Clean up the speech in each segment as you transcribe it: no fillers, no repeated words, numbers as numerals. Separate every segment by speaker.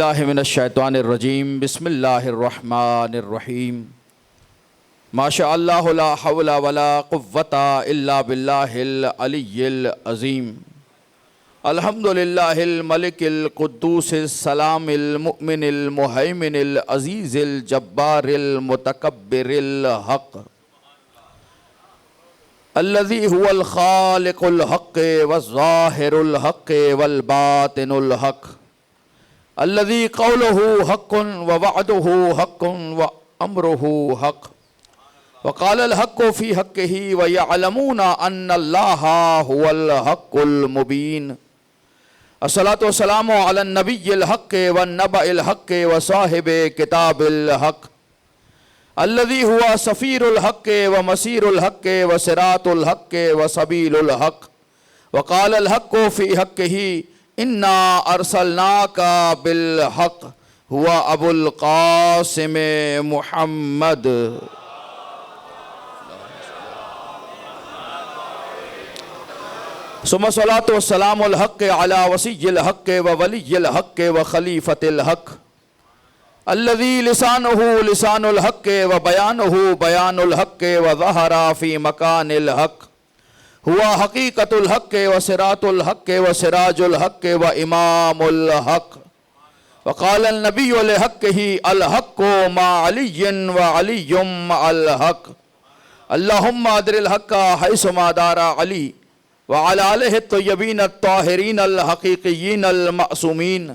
Speaker 1: मिनश्शैतानिर्रजीम बिस्मिल्लाहिर्रहमानिर्रहीम माशाअल्लाह ला हौला वला कुव्वता इल्ला बिल्लाहिल अलिय्यिल अज़ीम अल्हम्दुलिल्लाहिल मलिकिल कुद्दूसिस सलामिल मुअमिनिल मुहैमिनिल अज़ीज़िल जब्बारिल मुतकब्बिरिल हक़ अल्लज़ी हुवल ख़ालिक़ुल हक़्क़ वज़्ज़ाहिरुल हक़्क़ वल बातिनुल हक़्क़ अल्लज़ी क़ौलुहु हक़्क़ुन व वअदुहु हक़्क़ुन व अम्रुहु हक़्क़ व क़ालल हक़्क़ु फ़ी हक़्क़िही व यअलमूना अन्नल्लाहा हुवल हक़्क़ुल मुबीन। अस्सलातु वस्सलामु अलन नबिय्यिल हक़्क़ वन नबइल हक़्क़ व साहिबे किताबिल हक़्क़ अल्लज़ी हुवा सफ़ीरुल हक़्क़ व मसीरुल हक़्क़ व सिरातुल हक़्क़ व सबीलुल हक़्क़ व क़ालल हक़्क़ु फ़ी हक़्क़िही इन्ना अरसलनाका बिल हक़ हुआ अबुल क़ासिम मुहम्मद। सुम्मा सलातु वस्सलामुल हक़्क़ अला वसिय्यिल हक़्क़ व वलिय्यिल हक़्क़ व खलीफ़तिल हक़्क़ अल्लज़ी लिसानुहु लिसानुल हक़्क़ व बयानुहु बयानुल हक़्क़ व ज़हरा फ़ी मकानिल हक़्क़ हुआ हक़ीक़तुल हक़्क़ व सिरातुल हक़्क़ व सिराजुल हक़्क़ व इमामुल हक़्क़ व क़ालल नबिय्यु लिहक़्क़िही अल हक़्क़ु मा अलिय्यिन व अलिय्युम मअल हक़्क़ अल्लाहुम्मा अदरिल हक़्क़ा हैसुमा दारा अली व अला आलिहि तय्यबीन अत्ताहिरीन अल हक़ीक़िय्यीन अल मअसूमीन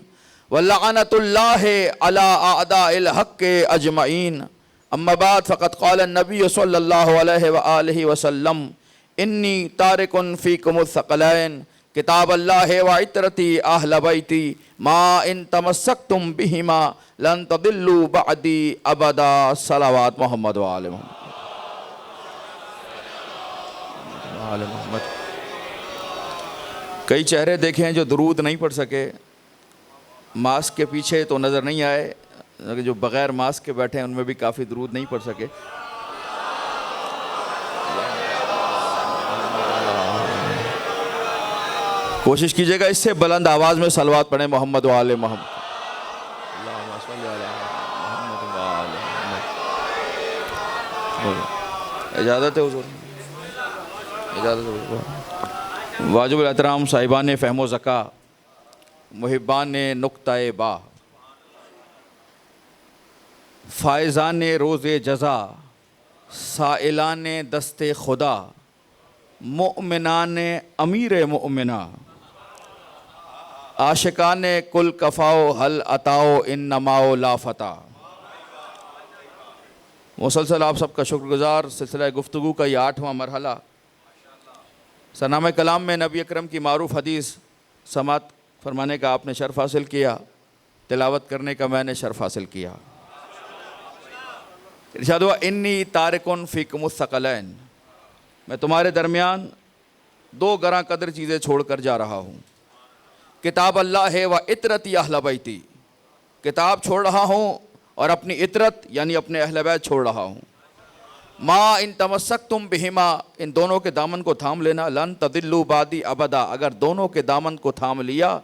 Speaker 1: व लअनतुल्लाहि अला अअदाइल हक़्क़ अजमईन। अम्मा बाद फ़क़द क़ाल नबी सल्लल्लाहु अलैहि व आलिहि वसल्लम इन्नी तारिकुन फ़ीकुमुस सक़लैन किताब अल्लाह व इतरती अहल बैती मा इन तमस्सक्तुम बिहिमा लन तदिल्लु बअदी अबदा। सलावत मोहम्मद व आले मोहम्मद। कई चेहरे देखे हैं जो दुरूद नहीं पढ़ सके, मास्क के पीछे तो नज़र नहीं आए, जो बग़ैर मास्क के बैठे हैं उनमें भी काफ़ी दुरूद नहीं पढ़ सके। कोशिश कीजिएगा इससे बुलंद आवाज़ में सलवात पढ़ें मोहम्मद वाले मोहम्मद। इजाज़त है हुज़ूर, इजाज़त है। वाजिबुल एहतराम साहिबान फ़हमो ज़का, मुहिब्बान नुक्ता-ए बा, फ़ाइज़ान रोज़े जज़ा, साइलान दस्ते खुदा, मुअमिनान अमीर मुअमिना, आशिकान कुल कफ़ाओ हल अताओ इन नमाओ लाफता। मुसलसल आप सबका शुक्रगुज़ार। सिलसिला गुफ्तगू का ये 8वां मरहला सनामे कलाम में नबी अकरम की मारूफ़ हदीस समात फरमाने का आपने शर्फ़ हासिल किया, तिलावत करने का मैंने शर्फ़ हासिल किया। इरशाद हुआ इन्नी तारिकुन फ़ीकुमुस सक़लैन, मैं तुम्हारे दरमियान 2 गरां कदर चीज़ें छोड़ कर जा रहा हूँ। किताब अल्लाह है व इतरती अहल बैती, किताब छोड़ रहा हूँ और अपनी इतरत यानी अपने अहल बैत छोड़ रहा हूँ। मा इन तमस्सक्तुम बिहिमा, इन दोनों के दामन को थाम लेना, लन तदिल्लु बादी अबदा, अगर दोनों के दामन को थाम लिया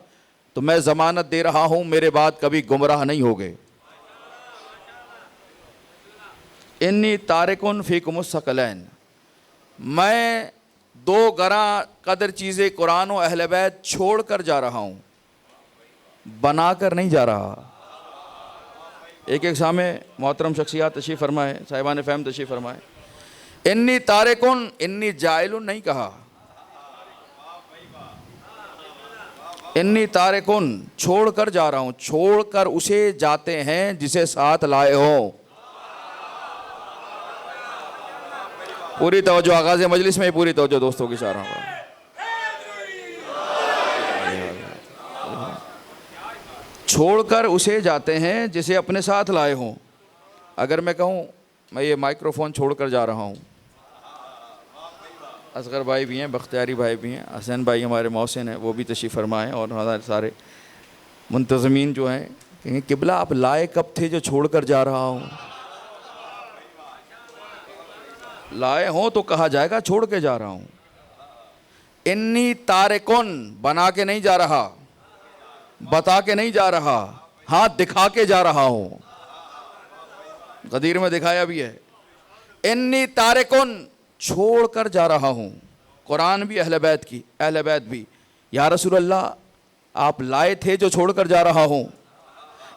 Speaker 1: तो मैं ज़मानत दे रहा हूँ मेरे बाद कभी गुमराह नहीं होगे। इन्नी तारिकुन फ़ीकुमुस सक़लैन, मैं 2 गरां कदर चीज़ें कुरान और अहल बैत छोड़ कर जा रहा हूँ, बना कर नहीं जा रहा। एक एक सामे मोहतरम शख्सियात तशरीफ़ फरमाए, साहिबान फ़हम तशरीफ़ फरमाए। इन्नी तारिकुन, इन्नी जाइलुन नहीं कहा, इन्नी तारिकुन छोड़ कर जा रहा हूँ, छोड़ कर उसे जाते हैं जिसे साथ लाए हो। पूरी तवज्जो आगाज़ मजलिस में, पूरी तवज्जो दोस्तों की चाह रहा हूँ। छोड़कर उसे जाते हैं जिसे अपने साथ लाए हों। अगर मैं कहूँ मैं ये माइक्रोफोन छोड़कर जा रहा हूँ, असगर भाई भी हैं, बख्तियारी भाई भी हैं, हसन भाई हमारे मौसिन हैं, वो भी तशरीफ़ फरमाएँ, और हमारे सारे मुंतज़मीन जो हैं कहेंगे किबला आप लाए कब थे जो छोड़कर जा रहा हूँ। लाए हों तो कहा जाएगा छोड़ के जा रहा हूँ। इन्नी तारिकुन, बना के नहीं जा रहा, बता के नहीं जा रहा, हाथ दिखा के जा रहा हूं, गदीर में दिखाया भी है। इन्नी तारिकुन, छोड़ कर जा रहा हूं। कुरान भी अहले बैत की, अहले बैत भी। या रसूल अल्लाह आप लाए थे जो छोड़ कर जा रहा हूं।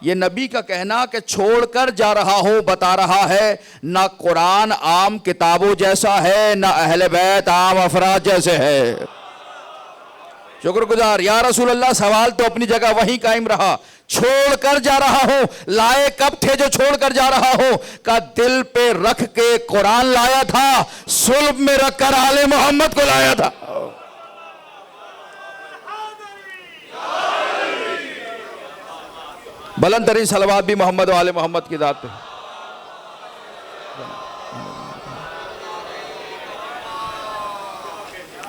Speaker 1: ये नबी का कहना कि छोड़ कर जा रहा हूं बता रहा है ना कुरान आम किताबों जैसा है, ना अहले बैत आम अफराद जैसे है। शुक्रगुजार। या रसूल अल्लाह सवाल तो अपनी जगह वहीं कायम रहा, छोड़ कर जा रहा हूं। लाए कब थे जो छोड़ कर जा रहा हूं? का दिल पे रख के कुरान लाया था, सुल्ब में रखकर आले मोहम्मद को लाया था। बुलंद तरीन सलवात भी मोहम्मद वाले मोहम्मद की जात पे।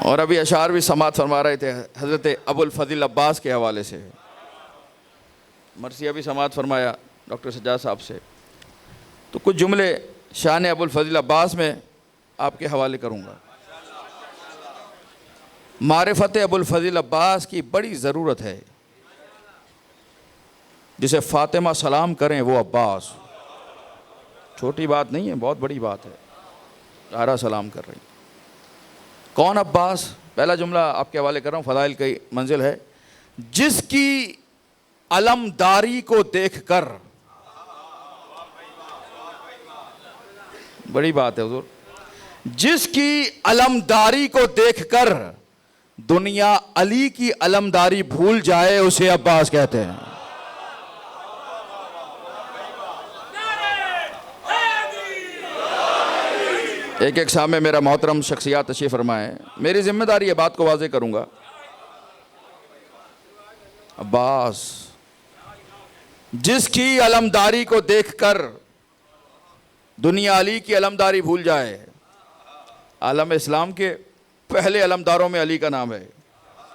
Speaker 1: और अभी अशार भी समात फरमा रहे थे हजरत अबुल फजील अब्बास के हवाले से। मरसिया भी समात फरमाया डॉक्टर सज्जाद साहब से। तो कुछ जुमले शान अबुल फजील अब्बास में आपके हवाले करूँगा। मारिफत अबुल फजील अब्बास की बड़ी ज़रूरत है। जिसे फ़ातिमा सलाम करें वो अब्बास, छोटी बात नहीं है, बहुत बड़ी बात है। ज़हरा सलाम कर रही। कौन अब्बास? पहला जुमला आपके हवाले कर रहा हूँ, फ़ज़ाइल की मंजिल है। जिसकी अलमदारी को देखकर, बड़ी बात है हुज़ूर, जिसकी अलमदारी को देखकर दुनिया अली की अलमदारी भूल जाए उसे अब्बास कहते हैं। एक एक सामने मेरा मोहतरम शख्सियात तशरीफ़ फरमाएं। मेरी जिम्मेदारी है, बात को वाज़े करूंगा। अब्बास जिसकी अलमदारी को देखकर दुनिया अली की अलमदारी भूल जाए। आलम इस्लाम के पहले अलमदारों में अली का नाम है।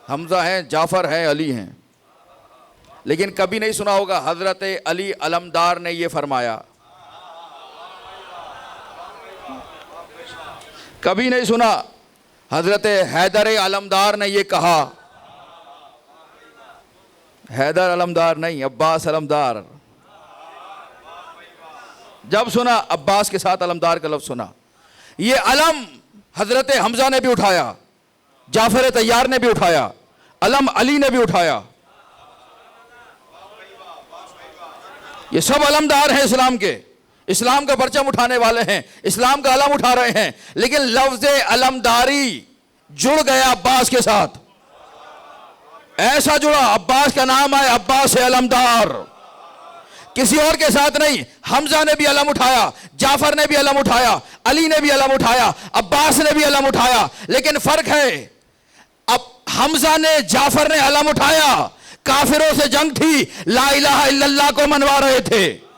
Speaker 1: हमजा हैं, जाफ़र हैं, अली हैं। लेकिन कभी नहीं सुना होगा हज़रत अली अलमदार ने ये फरमाया, कभी नहीं सुना हज़रत हैदर अलमदार ने ये कहा। हैदर अलमदार नहीं, अब्बास अलमदार। जब सुना अब्बास के साथ अलमदार का लफ्ज़ सुना। ये अलम हज़रत हमजा ने भी उठाया, जाफ़र तैयार ने भी उठाया, अलम अली ने भी उठाया। ये सब अलमदार हैं इस्लाम के, इस्लाम का परचम उठाने वाले हैं, इस्लाम का अलम उठा रहे हैं। लेकिन लफ्ज़ अलमदारी जुड़ गया अब्बास के साथ। ऐसा जुड़ा, अब्बास का नाम है अब्बास अलमदार, किसी और के साथ नहीं। हमजा ने भी अलम उठाया, जाफर ने भी अलम उठाया, अली ने भी अलम उठाया, अब्बास ने भी अलम उठाया। लेकिन फर्क है, अब हमजा ने, जाफर ने अलम उठाया, काफिरों से जंग थी, ला इलाहा इल्लल्लाह को मनवा रहे थे।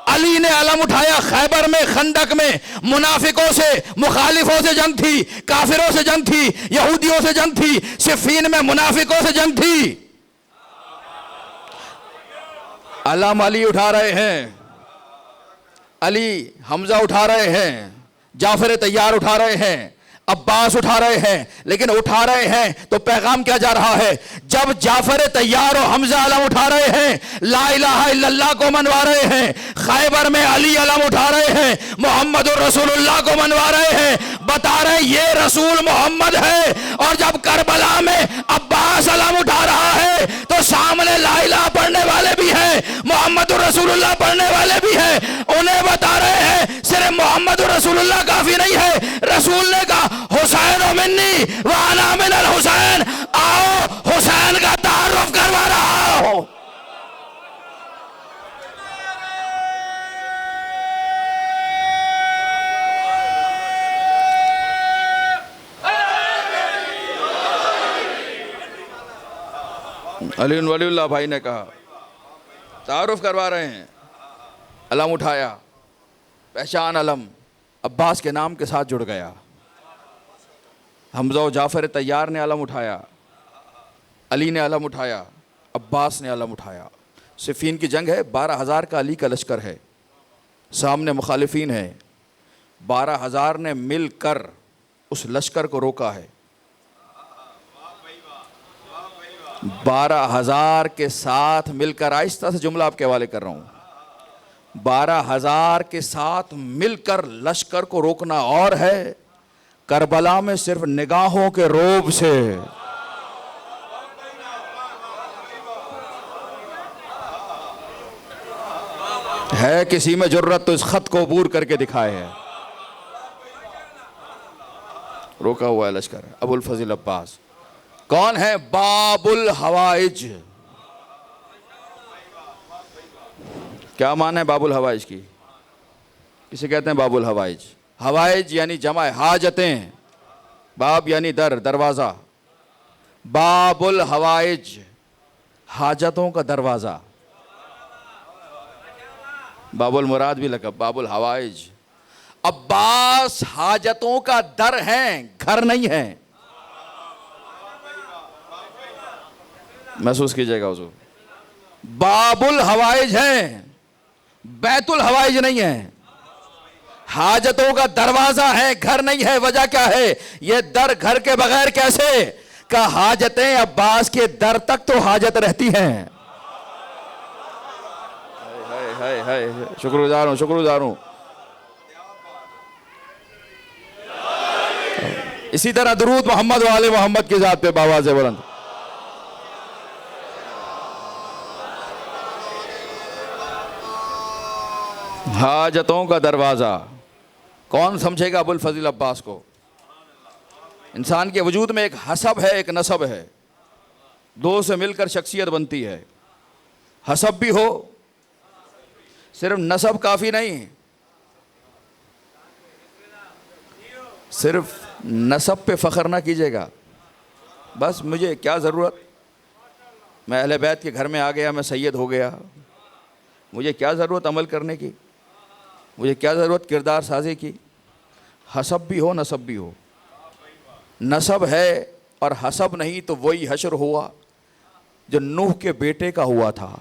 Speaker 1: अली ने अलम उठाया खैबर में, खंदक में, मुनाफिकों से, मुखालिफों से जंग थी, काफिरों से जंग थी, यहूदियों से जंग थी, सिफ़ीन में मुनाफिकों से जंग थी। अलम अली उठा रहे हैं, अली हमजा उठा रहे हैं, जाफर तैयार उठा रहे हैं, अब्बास उठा रहे हैं। लेकिन उठा रहे हैं तो पैगाम क्या जा रहा है? जब जाफर तैयार और हमजा अलम उठा रहे हैं, ला इलाहा इल्लल्लाह को मनवा रहे हैं, खैबर में अली अलम उठा रहे हैं, मोहम्मद रसूलुल्लाह को मनवा रहे हैं, बता रहे ये रसूल मोहम्मद है। और जब करबला में अब्बास अलम उठा रहा है तो सामने ला इलाहा पढ़ने वाले भी हैं, मोहम्मद रसूलुल्लाह पढ़ने वाले भी हैं। उन्हें बता रहे हैं सिर्फ मोहम्मद रसूलुल्लाह काफी नहीं है। रसूल ने कहा हुसैन मिन्नी व अना मिनल हुसैन, आओ हुसैन का तारुफ करवा रहा हूं। अली वलीउल्लाह भाई ने कहा तारुफ करवा रहे हैं। अलम उठाया, पहचान अलम अब्बास के नाम के साथ जुड़ गया। हमजा और जाफ़र तैयार ने अलम उठाया, अली ने अलम उठाया, अब्बास ने अलम उठाया। सिफ़ीन की जंग है, 12,000 का अली का लश्कर है, सामने मुखालिफीन है। 12,000 ने मिलकर उस लश्कर को रोका है। 12,000 के साथ मिलकर, आहिस्ता से जुमला आपके हवाले कर रहा हूं, 12,000 के साथ मिलकर लश्कर को रोकना और है, करबला में सिर्फ निगाहों के रोब से है किसी में जुर्रत तो इस खत को अबूर करके दिखाए है। रोका हुआ है लश्कर। अबुल फजील अब्बास कौन है? बाबुल हवाइज। क्या माना है बाबुल हवाइज की? किसे कहते हैं बाबुल हवाइज? हवाइज यानी जमा हाजतें, बाब यानी दर, दरवाजा, बाबुल हवाइज हाजतों का दरवाजा। बाबुल मुराद भी लकब, बाबुल हवाइज। अब्बास हाजतों का दर है, घर नहीं है। महसूस कीजिएगा हुजूर, बाबुल हवाइज है, बैतुल हवाइज नहीं है। हाजतों का दरवाजा है, घर नहीं है। वजह क्या है? यह दर घर के बगैर कैसे? का हाजतें अब्बास के दर तक तो हाजत रहती हैं। शुक्रगुजार हूं, शुक्रगुजार हूं। इसी तरह दुरूद मोहम्मद वाले मोहम्मद की जात पे बावाज़े बुलंद। हाजतों का दरवाजा कौन समझेगा अबुल फजील अब्बास को? इंसान के वजूद में एक हसब है, एक नसब है। दो से मिलकर शख्सियत बनती है। हसब भी हो, सिर्फ नसब काफ़ी नहीं। सिर्फ नसब पे फ़ख्र ना कीजिएगा। बस मुझे क्या ज़रूरत, मैं अहले बैत के घर में आ गया, मैं सैयद हो गया, मुझे क्या ज़रूरत अमल करने की, मुझे क्या ज़रूरत किरदार साजी की। हसब भी हो, नसब भी हो। नसब है और हसब नहीं तो वही हशर हुआ जो नूह के बेटे का हुआ था।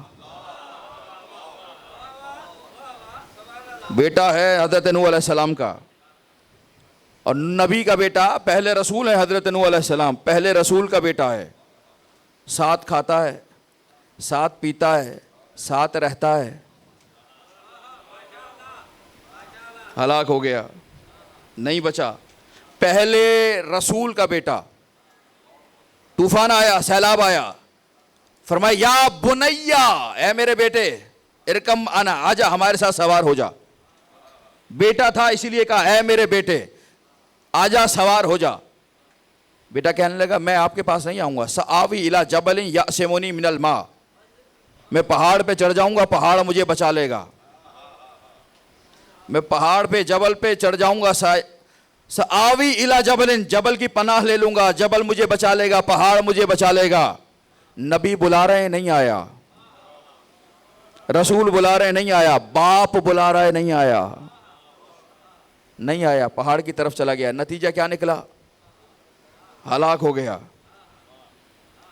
Speaker 1: बेटा है हज़रत नूह अलैहिस्सलाम का, और नबी का बेटा पहले रसूल है हज़रत नूह अलैहिस्सलाम, पहले रसूल का बेटा है। साथ खाता है, साथ पीता है, साथ रहता है, हलाक हो गया, नहीं बचा। पहले रसूल का बेटा, तूफान आया, सैलाब आया, फरमाया या बुनैया, ए मेरे बेटे, इरकम आना, आजा हमारे साथ सवार हो जा। बेटा था इसीलिए कहा ए मेरे बेटे आजा सवार हो जा। बेटा कहने लगा मैं आपके पास नहीं आऊंगा। सआवी इला जबलिन यासिमुनी मिनल मा, मैं पहाड़ पे चढ़ जाऊंगा, पहाड़ मुझे बचा लेगा। मैं पहाड़ पे जबल पे चढ़ जाऊंगा, सआवी इला जबलिन, जबल की पनाह ले लूंगा, जबल मुझे बचा लेगा, पहाड़ मुझे बचा लेगा। नबी बुला रहे नहीं आया, रसूल बुला रहे नहीं आया, बाप बुला रहे नहीं आया, नहीं आया, पहाड़ की तरफ चला गया। नतीजा क्या निकला? हलाक हो गया।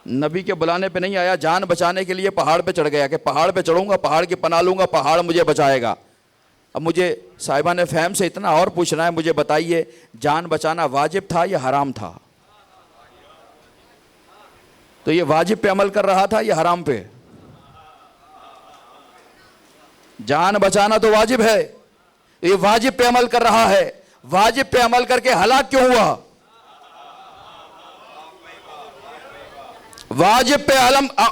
Speaker 1: नबी के बुलाने पे नहीं आया, जान बचाने के लिए पहाड़ पे चढ़ गया कि पहाड़ पे चढ़ूंगा, पहाड़ की पनाह लूंगा, पहाड़ मुझे बचाएगा। अब मुझे साहिबान फहम से इतना और पूछना है, मुझे बताइए जान बचाना वाजिब था या हराम था? तो ये वाजिब पे अमल कर रहा था या हराम पे? जान बचाना तो वाजिब है, ये वाजिब पे अमल कर रहा है। वाजिब पे अमल करके हलाक क्यों हुआ? वाजिब पे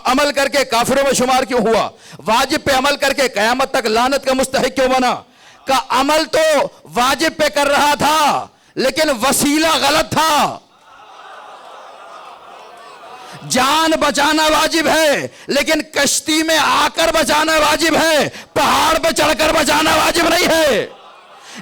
Speaker 1: अमल करके काफिरों में शुमार क्यों हुआ? वाजिब पे अमल करके कयामत तक लानत का मुस्तहिक क्यों बना? का अमल तो वाजिब पे कर रहा था लेकिन वसीला गलत था। जान बचाना वाजिब है लेकिन कश्ती में आकर बचाना वाजिब है, पहाड़ पे चढ़कर बचाना वाजिब नहीं है।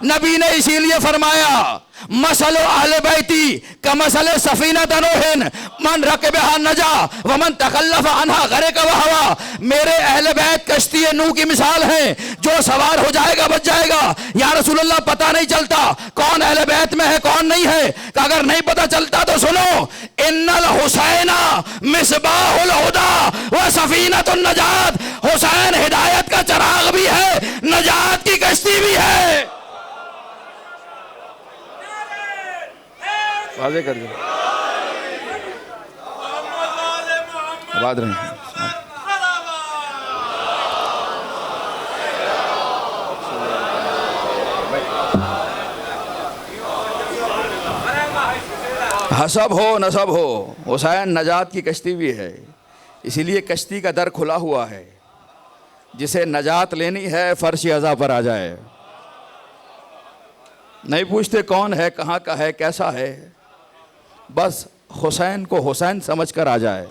Speaker 1: नबी ने इसीलिए फरमाया मसलो अहले बैती कमसले सफीना तनोहिन मन रकबहा नजा व मन तकल्लफ अनहा गरक व हवा। मेरे अहले बैत कश्ती नूह की मिसाल है, जो सवार हो जाएगा बच जाएगा। या रसूलुल्लाह पता नहीं चलता कौन अहले बैत में है कौन नहीं है। अगर नहीं पता चलता तो सुनो, इन्नल हुसैना मिसबाहुल हुदा व सफीनतुन नजात। हुसैन हिदायत का चिराग भी है, नजात की कश्ती भी है। वाज़े कर दो। आबाद रहें। हसब हो नसब हो, हुसैन नजात की कश्ती भी है, इसीलिए कश्ती का दर खुला हुआ है। जिसे नजात लेनी है फर्श अज़ा पर आ जाए। नहीं पूछते कौन है, कहाँ का है, कैसा है, बस हुसैन को हुसैन समझ कर आ जाए।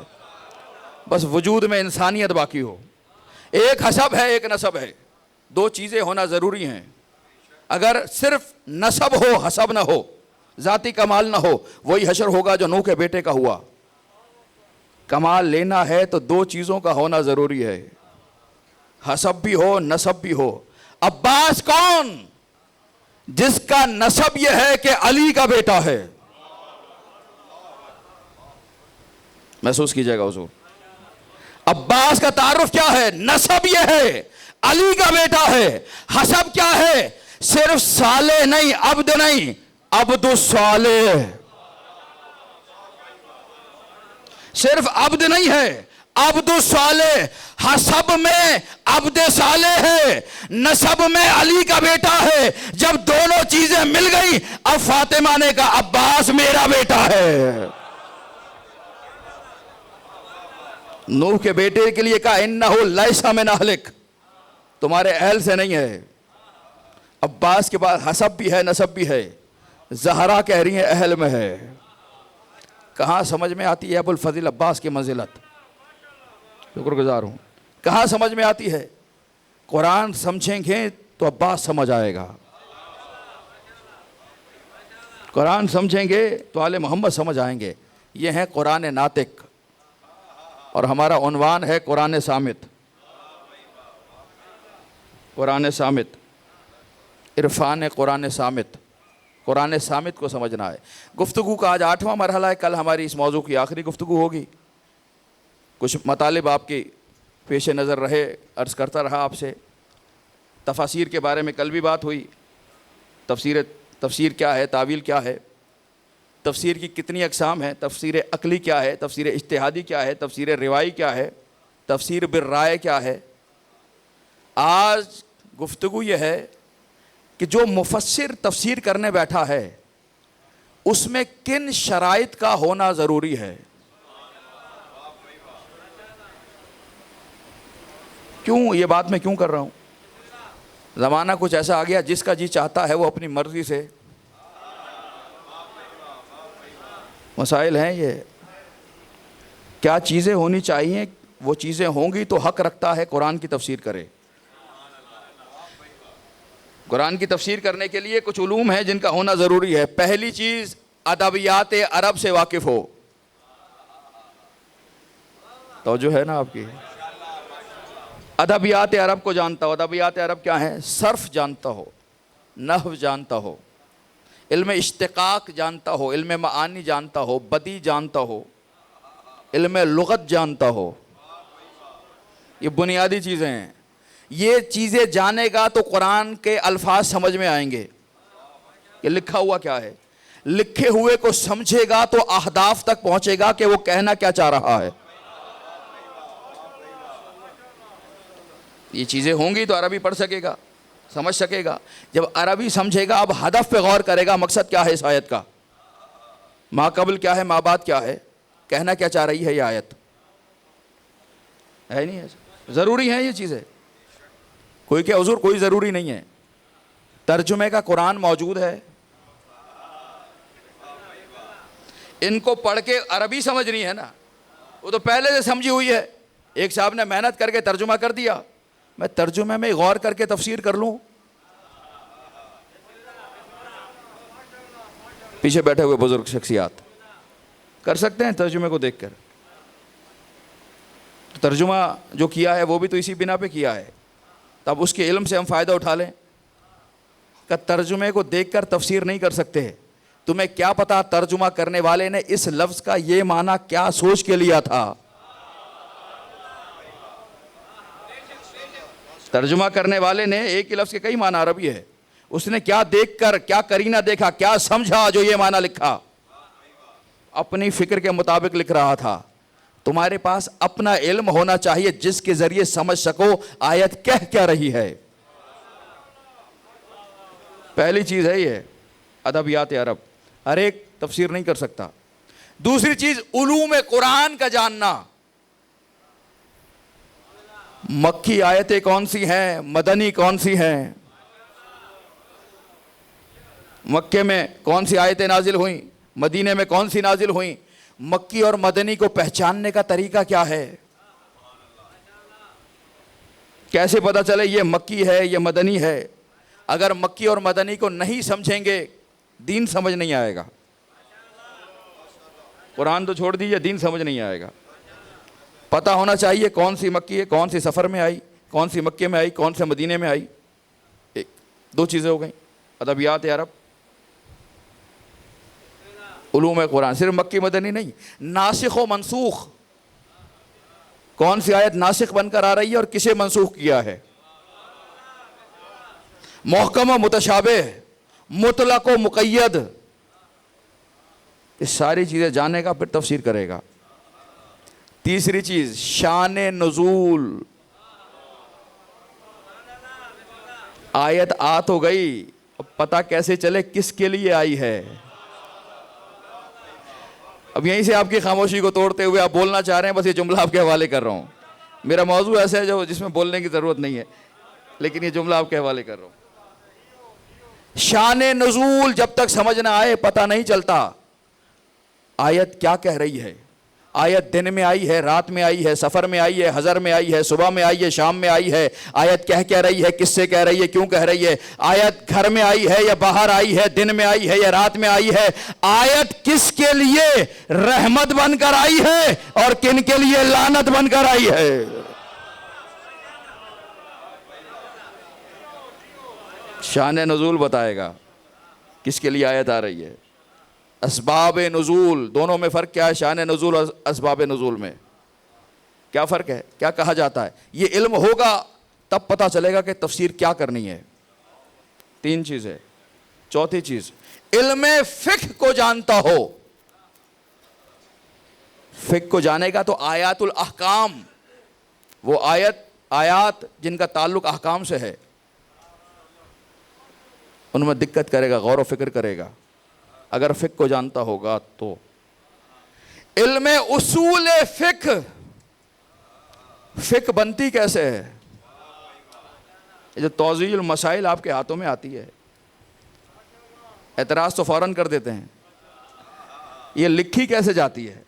Speaker 1: बस वजूद में इंसानियत बाकी हो। एक हसब है, एक नसब है, दो चीज़ें होना ज़रूरी हैं। अगर सिर्फ नसब हो, हसब ना हो, ज़ाती कमाल ना हो, वही हशर होगा जो नूह के बेटे का हुआ। कमाल लेना है तो दो चीज़ों का होना ज़रूरी है, हसब भी हो, नसब भी हो। अब्बास कौन? जिसका नसब यह है कि अली का बेटा है। महसूस कीजिएगा हुजूर, अब्बास का तारुफ क्या है? नसब यह है, अली का बेटा है। हसब क्या है? सिर्फ साले नहीं, अब्द नहीं, अब्दुस सालेह। सिर्फ अब्द नहीं है, अब्दुस सालेह। हसब में अब्द सालेह है, नसब में अली का बेटा है। जब दोनों चीजें मिल गई, अब फातिमा ने कहा अब्बास मेरा बेटा है। नूह के बेटे के लिए कहा इन्नहु लैसा मिन अहलिक, तुम्हारे अहल से नहीं है। अब्बास के बाद हसब भी है, नसब भी है। ज़हरा कह रही है अहल में है। कहाँ समझ में आती है अबुल फजील अब्बास की मंजिलत? शुक्रगुजार हूँ। कहाँ समझ में आती है? कुरान समझेंगे तो अब्बास समझ आएगा, कुरान समझेंगे तो आले मोहम्मद समझ आएंगे। ये है कुरान नातिक, और हमारा उन्वान है कुरान सामित। कुरान सामित, इरफान कुरान सामित। कुरान सामित को समझना है। गुफ्तगू का आज 8वां मरहला है। कल हमारी इस मौजू की आखिरी गुफ्तगू होगी। कुछ मतालिब आपके पेश नज़र रहे, अर्ज़ करता रहा आपसे। तफासीर के बारे में कल भी बात हुई। तफसीर क्या है, तावील क्या है, तफसीर की कितनी अक़साम है, तफसीर अक़ली क्या है, तफसीर इज्तिहादी क्या है, तफसीर रिवाई क्या है, तफसीर बिर राय क्या है। आज गुफ्तगू यह है कि जो मुफस्सिर तफसीर करने बैठा है उसमें किन शराइत का होना ज़रूरी है। क्यों ये बात मैं क्यों कर रहा हूँ? ज़माना कुछ ऐसा आ गया, जिसका जी चाहता है वो अपनी मर्ज़ी से। मसाइल हैं ये, क्या चीज़ें होनी चाहिए, वो चीज़ें होंगी तो हक़ रखता है कुरान की तफसीर करे। कुरान की तफसीर करने के लिए कुछ उलूम हैं जिनका होना ज़रूरी है। पहली चीज़, अदबियात अरब से वाकिफ़ हो। तो जो है ना आपकी, अदबियात अरब को जानता हो। अदबियात अरब क्या है? सर्फ जानता हो, नहव जानता हो, इल्म इश्तिक़ाक़ जानता हो, इल्म मानी जानता हो, बदी जानता हो, इल्म लुग़त जानता हो। ये बुनियादी चीज़ें हैं। ये चीज़ें जानेगा तो कुरान के अल्फाज समझ में आएंगे कि लिखा हुआ क्या है। लिखे हुए को समझेगा तो अहदाफ तक पहुँचेगा कि वो कहना क्या चाह रहा है। ये चीज़ें होंगी तो अरबी पढ़ सकेगा, समझ सकेगा। जब अरबी समझेगा, अब हदफ पे गौर करेगा, मकसद क्या है इस आयत का, माक़बल क्या है, माबाद क्या है, कहना क्या चाह रही है ये आयत। है नहीं, ज़रूरी है ये चीज़ें। कोई क्या हुजूर, कोई ज़रूरी नहीं है। तर्जुमे का कुरान मौजूद है, इनको पढ़ के अरबी समझनी है ना, वो तो पहले से समझी हुई है। एक साहब ने मेहनत करके तर्जुमा कर दिया, मैं तर्जुमे में गौर करके तफसीर कर लूँ। पीछे बैठे हुए बुजुर्ग शख्सियात कर सकते हैं तर्जुमे को देखकर। तो तर्जुमा जो किया है वो भी तो इसी बिना पे किया है, तब उसके इल्म से हम फ़ायदा उठा लें। का तर्जुमे को देखकर तफसीर नहीं कर सकते। तुम्हें क्या पता तर्जुमा करने वाले ने इस लफ्ज़ का ये माना क्या सोच के लिया था। तर्जुमा करने वाले ने एक ही लफ्ज़ के कई माना अरबी है, उसने क्या देखकर, क्या करीना देखा, क्या समझा जो ये माना लिखा। अपनी फ़िक्र के मुताबिक लिख रहा था। तुम्हारे पास अपना इल्म होना चाहिए जिसके जरिए समझ सको आयत कह क्या रही है। पहली चीज है ये अदबियात अरब, हर एक तफसीर नहीं कर सकता। दूसरी चीज उलूम कुरान का जानना, मक्की आयतें कौन सी हैं, मदनी कौन सी हैं, मक्के में कौन सी आयतें नाजिल हुई, मदीने में कौन सी नाजिल हुई, मक्की और मदनी को पहचानने का तरीका क्या है, कैसे पता चले ये मक्की है ये मदनी है। अगर मक्की और मदनी को नहीं समझेंगे दीन समझ नहीं आएगा, कुरान तो छोड़ दीजिए दीन समझ नहीं आएगा। पता होना चाहिए कौन सी मक्की है, कौन सी सफ़र में आई, कौन सी मक्के में आई, कौन से मदीने में आई। एक दो चीज़ें हो गई, अदबियात अरब, उलूम कुरान। सिर्फ मक्की मदनी नहीं, नासिख व मनसूख, कौन सी आयत नासिख बनकर आ रही है और किसे मनसूख किया है, मुहकम व मुतशाबिह, मुतलक व मुक़य्यद, ये सारी चीज़ें जानने का फिर तफसीर करेगा। तीसरी चीज़ शान नुज़ूल, आयत आ तो गई, अब पता कैसे चले किसके लिए आई है। अब यहीं से आपकी खामोशी को तोड़ते हुए आप बोलना चाह रहे हैं, बस ये जुमला आपके हवाले कर रहा हूँ। मेरा मौजू ऐसा है जो जिसमें बोलने की ज़रूरत नहीं है, लेकिन ये जुमला आपके हवाले कर रहा हूँ। शान नुज़ूल जब तक समझ ना आए पता नहीं चलता आयत क्या कह रही है। आयत दिन में आई है, रात में आई है, सफ़र में आई है, हज़र में आई है, सुबह में आई है, शाम में आई है। आयत कह रही है, किससे कह रही है, क्यों कह रही है। आयत घर में आई है या बाहर आई है, दिन में आई है या रात में आई है। आयत किसके लिए रहमत बनकर आई है और किन के लिए लानत बनकर आई है। शान नुज़ूल बताएगा किसके लिए आयत आ रही है। असबाब नुज़ूल, दोनों में फ़र्क क्या है, शान नुज़ूल और असबाब नुज़ूल में क्या फ़र्क है, क्या कहा जाता है। ये इल्म होगा तब पता चलेगा कि तफसीर क्या करनी है। तीन चीज़ें। चौथी चीज़, इल्म फ़िक़्ह को जानता हो। फ़िक़्ह को जानेगा तो आयातुल अहकाम, वो आयात जिनका ताल्लुक़ अहकाम से है, उनमें दिक्कत करेगा, गौर व फिक्र करेगा। अगर फ़िक़्ह को जानता होगा तो इल्म उसूल फ़िक़्ह, फ़िक़्ह बनती कैसे है। ये जो तौज़ील मसाइल आपके हाथों में आती है, एतराज़ तो फ़ौरन कर देते हैं। ये लिखी कैसे जाती है,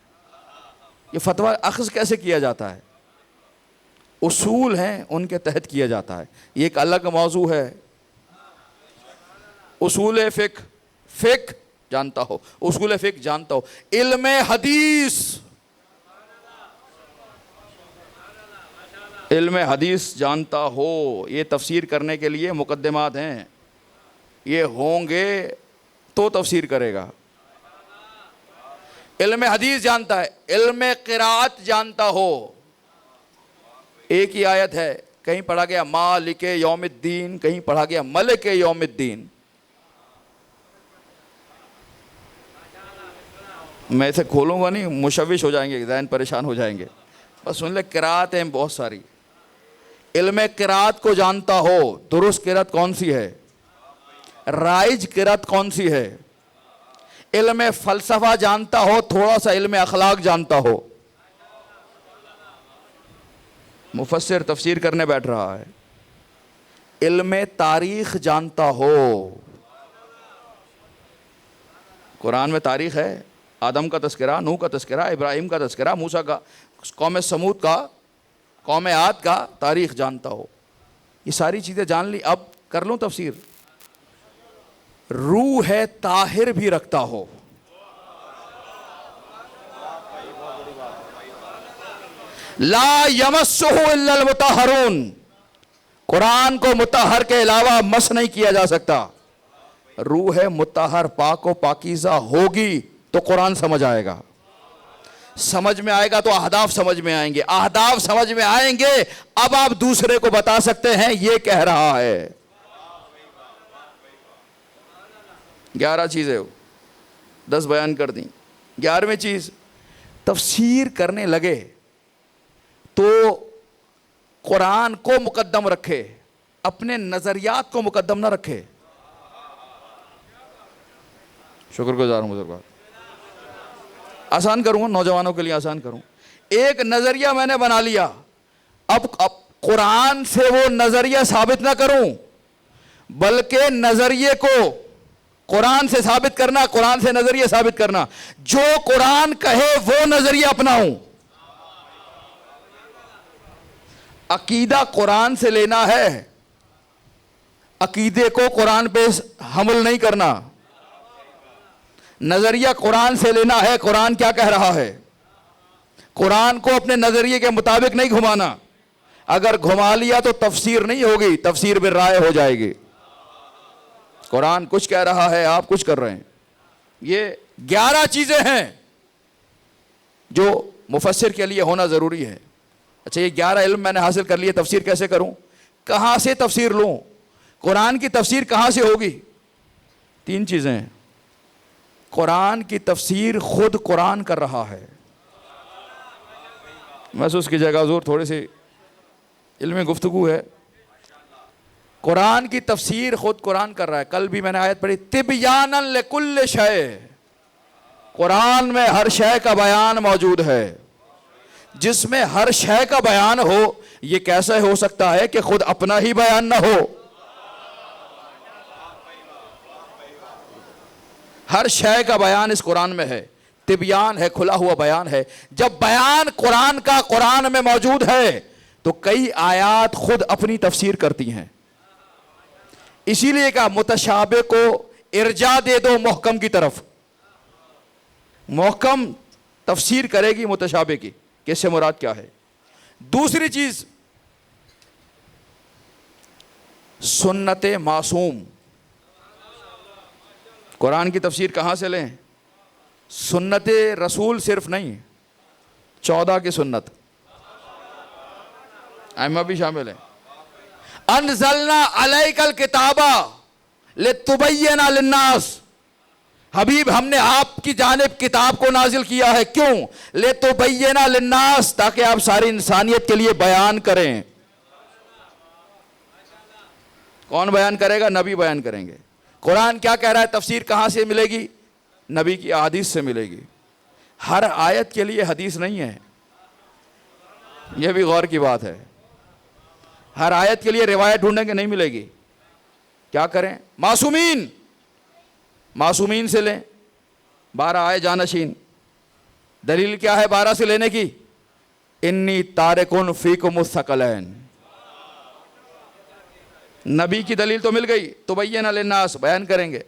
Speaker 1: ये फतवा अख़ज़ कैसे किया जाता है, उसूल हैं उनके तहत किया जाता है। ये एक अलग मौजू है। उसूल फ़िक़्ह, फ़िक़्ह जानता हो, उसूल फ़िक़्ह जानता हो। इल्म हदीस, इल्म हदीस जानता हो। ये तफसीर करने के लिए मुक़द्दिमात हैं, ये होंगे तो तफसीर करेगा। इल्म हदीस जानता है। इल्म क़िराअत जानता हो। एक ही आयत है, कहीं पढ़ा गया मालिक यौमिद्दीन, कहीं पढ़ा गया मलिक यौमिद्दीन। मैं इसे खोलूँगा नहीं, मुशविश हो जाएंगे, ज़हन परेशान हो जाएंगे। बस सुन ले, क़िराअत हैं बहुत सारी। इल्म क़िराअत को जानता हो, दुरुस्त क़िराअत कौन सी है, राइज क़िराअत कौन सी है। इल्म फ़लसफ़ा जानता हो, थोड़ा सा इल्म अखलाक जानता हो। मुफस्सिर तफसीर करने बैठ रहा है। इल्म तारीख़ जानता हो। कुरान में तारीख़ है, आदम का तस्करा, नूह का तस्करा, इब्राहिम का तस्करा, मूसा का, कौम समूद का, कौम आद का तारीख़ जानता हो। ये सारी चीज़ें जान ली। अब कर लूँ तफसीर। रूह है ताहिर भी रखता हो। ला यमस्सुहु इल्लल मुतहहरून, कुरान को मुतहहर के अलावा मस नहीं किया जा सकता। रूह है मुतहहर, पाक व पाकीज़ा होगी तो कुरान समझ आएगा। समझ में आएगा तो अहदाफ समझ में आएंगे, अहदाफ समझ में आएंगे। अब आप दूसरे को बता सकते हैं ये कह रहा है। 11 चीज़ें 10 बयान कर दी। 11वीं चीज़, तफसीर करने लगे तो कुरान को मुकद्दम रखे, अपने नजरियात को मुकद्दम ना रखे। शुक्रगुजार हूं बुजुर्ग। आसान करूंगा, नौजवानों के लिए आसान करूं। एक नजरिया मैंने बना लिया, अब कुरान से वो नजरिया साबित ना करूं, बल्कि नजरिए को कुरान से साबित करना, कुरान से नजरिया साबित करना। जो कुरान कहे वो नजरिया अपनाऊं। अकीदा कुरान से लेना है, अकीदे को कुरान पे हमल नहीं करना। नजरिया कुरान से लेना है, कुरान क्या कह रहा है, कुरान को अपने नजरिए के मुताबिक नहीं घुमाना। अगर घुमा लिया तो तफसीर नहीं होगी, तफसीर में राय हो जाएगी। कुरान कुछ कह रहा है, आप कुछ कर रहे हैं। ये 11 चीजें हैं जो मुफस्सिर के लिए होना जरूरी है। अच्छा, ये 11 इल्म मैंने हासिल कर लिए, तफसीर कैसे करूं, कहां से तफसीर लूं, कुरान की तफसीर कहां से होगी? 3 चीजें हैं। कुरान की तफसीर खुद कुरान कर रहा है। महसूस कीजिएगा हुजूर, थोड़ी सी इल्मी गुफ्तगू है। कुरान की तफसीर खुद कुरान कर रहा है। कल भी मैंने आयत पढ़ी, तिबयानन लिकुल्ल शय, कुरान में हर शय का बयान मौजूद है। जिसमें हर शय का बयान हो, यह कैसे हो सकता है कि खुद अपना ही बयान ना हो? हर शय का बयान इस कुरान में है, तिबयान है, खुला हुआ बयान है। जब बयान कुरान का कुरान में मौजूद है तो कई आयात खुद अपनी तफसीर करती हैं। इसीलिए कहा मुतशाबे को इर्जा दे दो मुहकम की तरफ। मुहकम तफसीर करेगी मुतशाबे की, किससे मुराद क्या है। दूसरी चीज, सुन्नत मासूम। कुरान की तफसीर कहां से लें? सुन्नत रसूल सिर्फ नहीं, 14 की सुन्नत आइमा भी शामिल है। अनज़लना अलैकल किताबा लितुबय्यिना लिन्नास, हबीब हमने आपकी जानिब किताब को नाजिल किया है। क्यों? लितुबय्यिना लिन्नास, ताकि आप सारी इंसानियत के लिए बयान करें। कौन बयान करेगा? नबी बयान करेंगे। कुरान क्या कह रहा है, तफसीर कहां से मिलेगी? नबी की हदीस से मिलेगी। हर आयत के लिए हदीस नहीं है, यह भी गौर की बात है। हर आयत के लिए रिवायत ढूंढेंगे, नहीं मिलेगी। क्या करें? मासूमीन, मासूमीन से लें। 12 आए जानशीन। दलील क्या है 12 से लेने की? इन्नी तारिकुन फीकुमुस सकलैन। नबी की दलील तो मिल गई, तो बय्यना लिन्नास, बयान करेंगे।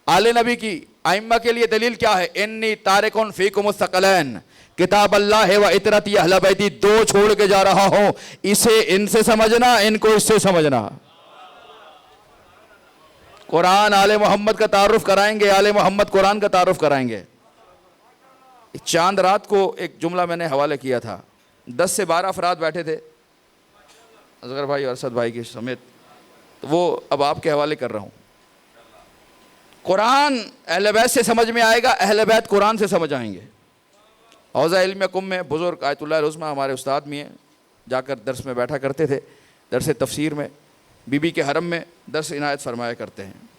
Speaker 1: आले नबी की आइम्मा के लिए दलील क्या है? इन्नी तारिकुन फीकुमुस सकलैन, किताब अल्लाह है व इतरती अहले बैती, 2 छोड़ के जा रहा हूं, इसे इनसे समझना, इनको इससे समझना। कुरान आले मोहम्मद का तारुफ कराएंगे, आले मोहम्मद कुरान का तारुफ कराएंगे। चांद रात को एक जुमला मैंने हवाले किया था, 10 से 12 अफराद बैठे थे, असगर भाई अरशद भाई के समेत, तो वो अब आपके हवाले कर रहा हूँ। कुरान अहले बैत से समझ में आएगा, अहले बैत कुरान से समझ आएंगे। हौज़ा इल्म कुम में बुज़ुर्ग आयतुल्लाह उस्मा हमारे उस्ताद भी हैं, जाकर दर्स में बैठा करते थे, दर्स तफसीर में, बीबी के हरम में दर्स इनायत फरमाया करते हैं।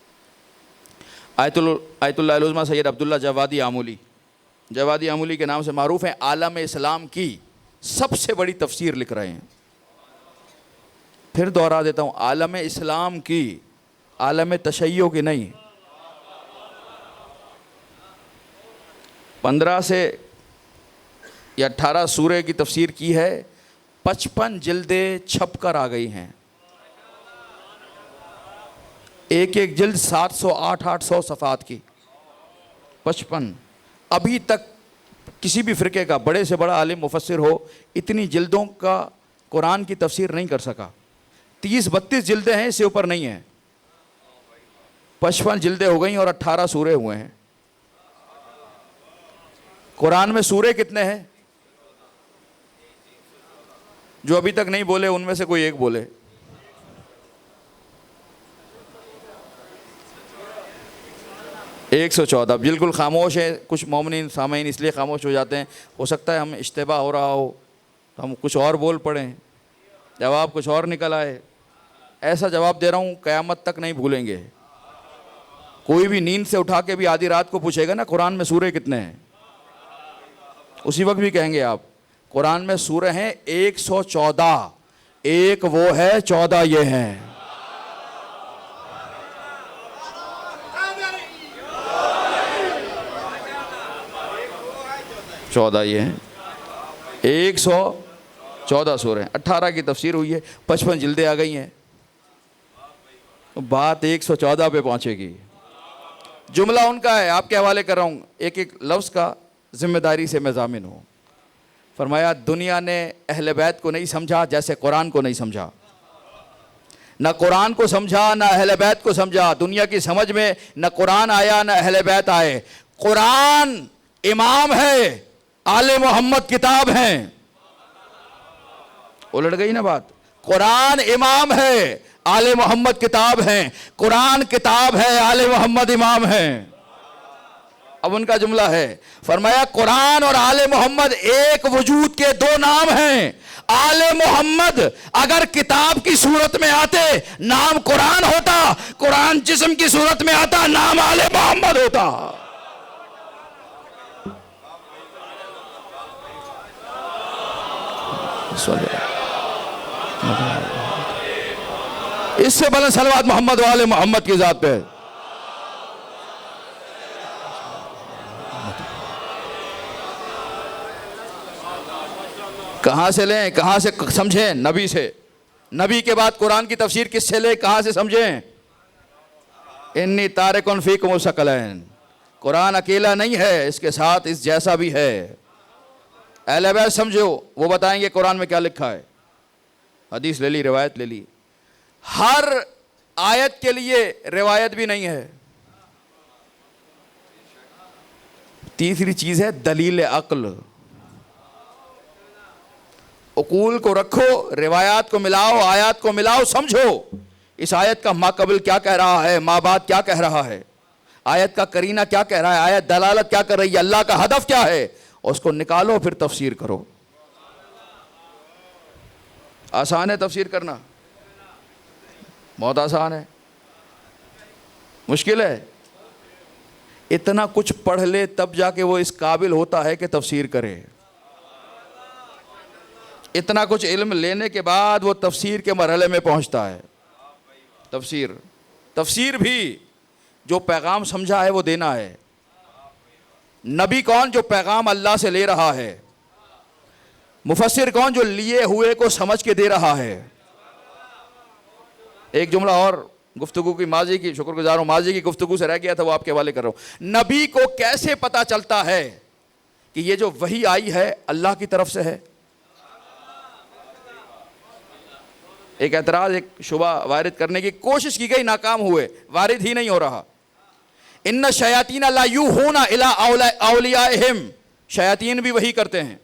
Speaker 1: आयतुल्लाह उस्मा सैयद अब्दुल्ला जवादी आमूली, जवादी आमूली के नाम से मारूफ़ हैं, आलम इस्लाम की सबसे बड़ी तफसीर लिख रहे हैं। फिर दोहरा देता हूँ, आलम इस्लाम की, आलम तशय्यो की नहीं। 15 से या 18 सूरे की तफसीर की है, 55 जिल्दें छप कर आ गई हैं। एक एक जिल्द 700-800 सफ़ात की, 55। अभी तक किसी भी फ़िरके का बड़े से बड़ा आलिम मुफस्सिर हो, इतनी जिल्दों का कुरान की तफसीर नहीं कर सका। 30-32 जिल्दें हैं, इससे ऊपर नहीं है। 55 जिल्दें हो गई और 18 सूरे हुए हैं। कुरान में सूरे कितने हैं? जो अभी तक नहीं बोले उनमें से कोई एक बोले। 114 बिल्कुल खामोश है। कुछ मोमिन सामीन इसलिए खामोश हो जाते हैं, हो सकता है हम इश्तिबा हो रहा हो तो हम कुछ और बोल पड़ें, जवाब कुछ और निकल आए। ऐसा जवाब दे रहा हूँ क़यामत तक नहीं भूलेंगे। कोई भी नींद से उठा के भी आधी रात को पूछेगा ना कुरान में सूरे कितने हैं, उसी वक्त भी कहेंगे आप कुरान में सूरे हैं 114, एक वो है 14 ये हैं। चौदह ये हैं, 114 सूरे हैं। 18 की तफसीर हुई है, 55 जिल्दें आ गई हैं, तो बात 114 पे पहुंचेगी। जुमला उनका है, आपके हवाले कर रहा हूँ, एक एक लफ्ज़ का जिम्मेदारी से मैं ज़ामिन हूँ। फरमाया दुनिया ने अहले बैत को नहीं समझा जैसे कुरान को नहीं समझा। न कुरान को समझा न अहले बैत को समझा। दुनिया की समझ में न कुरान आया न अहले बैत आए। कुरान इमाम है, आले मोहम्मद किताब हैं। उलट गई ना बात। कुरान इमाम है, आले मोहम्मद किताब हैं। कुरान किताब है, आले मोहम्मद इमाम हैं। अब उनका जुमला है, फरमाया कुरान और आले मोहम्मद एक वजूद के दो नाम हैं। आले मोहम्मद अगर किताब की सूरत में आते नाम कुरान होता, कुरान जिस्म की सूरत में आता नाम आले मोहम्मद होता। इससे बुलंद सलवात मोहम्मद वाले मोहम्मद की जात पे। कहां से लें, कहां से समझें? नबी से। नबी के बाद कुरान की तफसीर किससे लें, कहां से समझें? इन्नी तारिकुन फीकुम सकलैन। कुरान अकेला नहीं है, इसके साथ इस जैसा भी है। अहले बैत समझो, वो बताएंगे कुरान में क्या लिखा है। हदीस ले ली, रिवायत ले ली। हर आयत के लिए रिवायत भी नहीं है। तीसरी चीज है दलील अक्ल। उकूल को रखो, रिवायात को मिलाओ, आयत को मिलाओ, समझो इस आयत का माकबल क्या कह रहा है, माँ बाप क्या कह रहा है, आयत का करीना क्या कह रहा है, आयत दलालत क्या कर रही है, अल्लाह का हदफ क्या है, उसको निकालो फिर तफसीर करो। आसान है तफसीर करना? बहुत आसान है। मुश्किल है? इतना कुछ पढ़ ले तब जाके वो इस काबिल होता है कि तफसीर करे। इतना कुछ इल्म लेने के बाद वो तफसीर के मरहले में पहुंचता है। तफसीर भी जो पैगाम समझा है वो देना है। नबी कौन? जो पैगाम अल्लाह से ले रहा है। मुफस्सिर कौन? जो लिए हुए को समझ के दे रहा है। एक जुमला और गुफ्तगू की, माजी की, शुक्रगुजार हूं, माजी की गुफ्तगू से रह गया था, वो आपके हवाले कर रहा हूं। नबी को कैसे पता चलता है कि ये जो वही आई है अल्लाह की तरफ से है? एक एतराज, एक शुबा वारिद करने की कोशिश की गई, नाकाम हुए, वारिद ही नहीं हो रहा। इन्ना शयातीन ला यूहूना इला औलियाहिम, शयातीन भी वही करते हैं।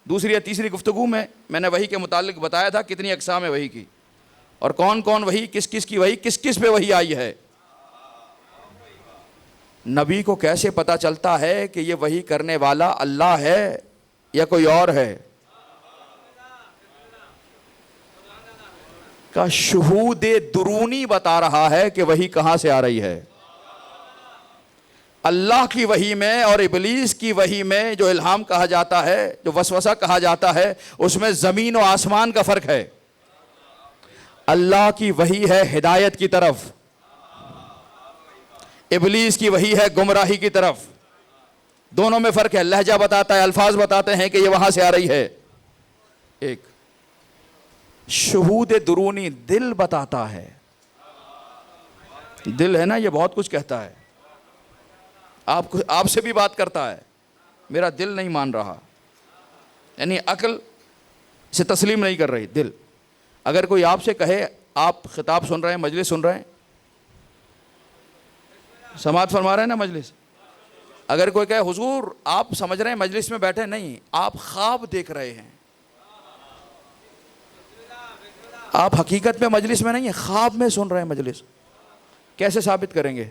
Speaker 1: दूसरी या तीसरी गुफ्तगू में मैंने वही के मुतालिक बताया था कितनी अक़साम है वही की, और कौन कौन वही, किस किस की वही, किस किस पे वही आई है। नबी को कैसे पता चलता है कि ये वही करने वाला अल्लाह है या कोई और है? का शुहूदे दुरूनी बता रहा है कि वही कहां से आ रही है। अल्लाह की वही में और इबलीस की वही में जो इल्हाम कहा जाता है, जो वसवसा कहा जाता है, उसमें ज़मीन और आसमान का फ़र्क है। अल्लाह की वही है हिदायत की तरफ, इबलीस की वही है गुमराही की तरफ। दोनों में फ़र्क है। लहजा बताता है, अल्फाज बताते हैं कि ये वहाँ से आ रही है। एक शुहूद दुरूनी दिल बताता है। दिल है ना, ये बहुत कुछ कहता है। आपसे भी बात करता है, मेरा दिल नहीं मान रहा, यानी अक्ल से तस्लीम नहीं कर रही दिल। अगर कोई आपसे कहे, आप खिताब सुन रहे हैं, मजलिस सुन रहे हैं, समाअत फरमा रहे हैं ना मजलिस, अगर कोई कहे हुजूर आप समझ रहे हैं मजलिस में बैठे, नहीं, आप ख्वाब देख रहे हैं, आप हकीकत में मजलिस में नहीं है, ख्वाब में सुन रहे हैं मजलिस, कैसे साबित करेंगे?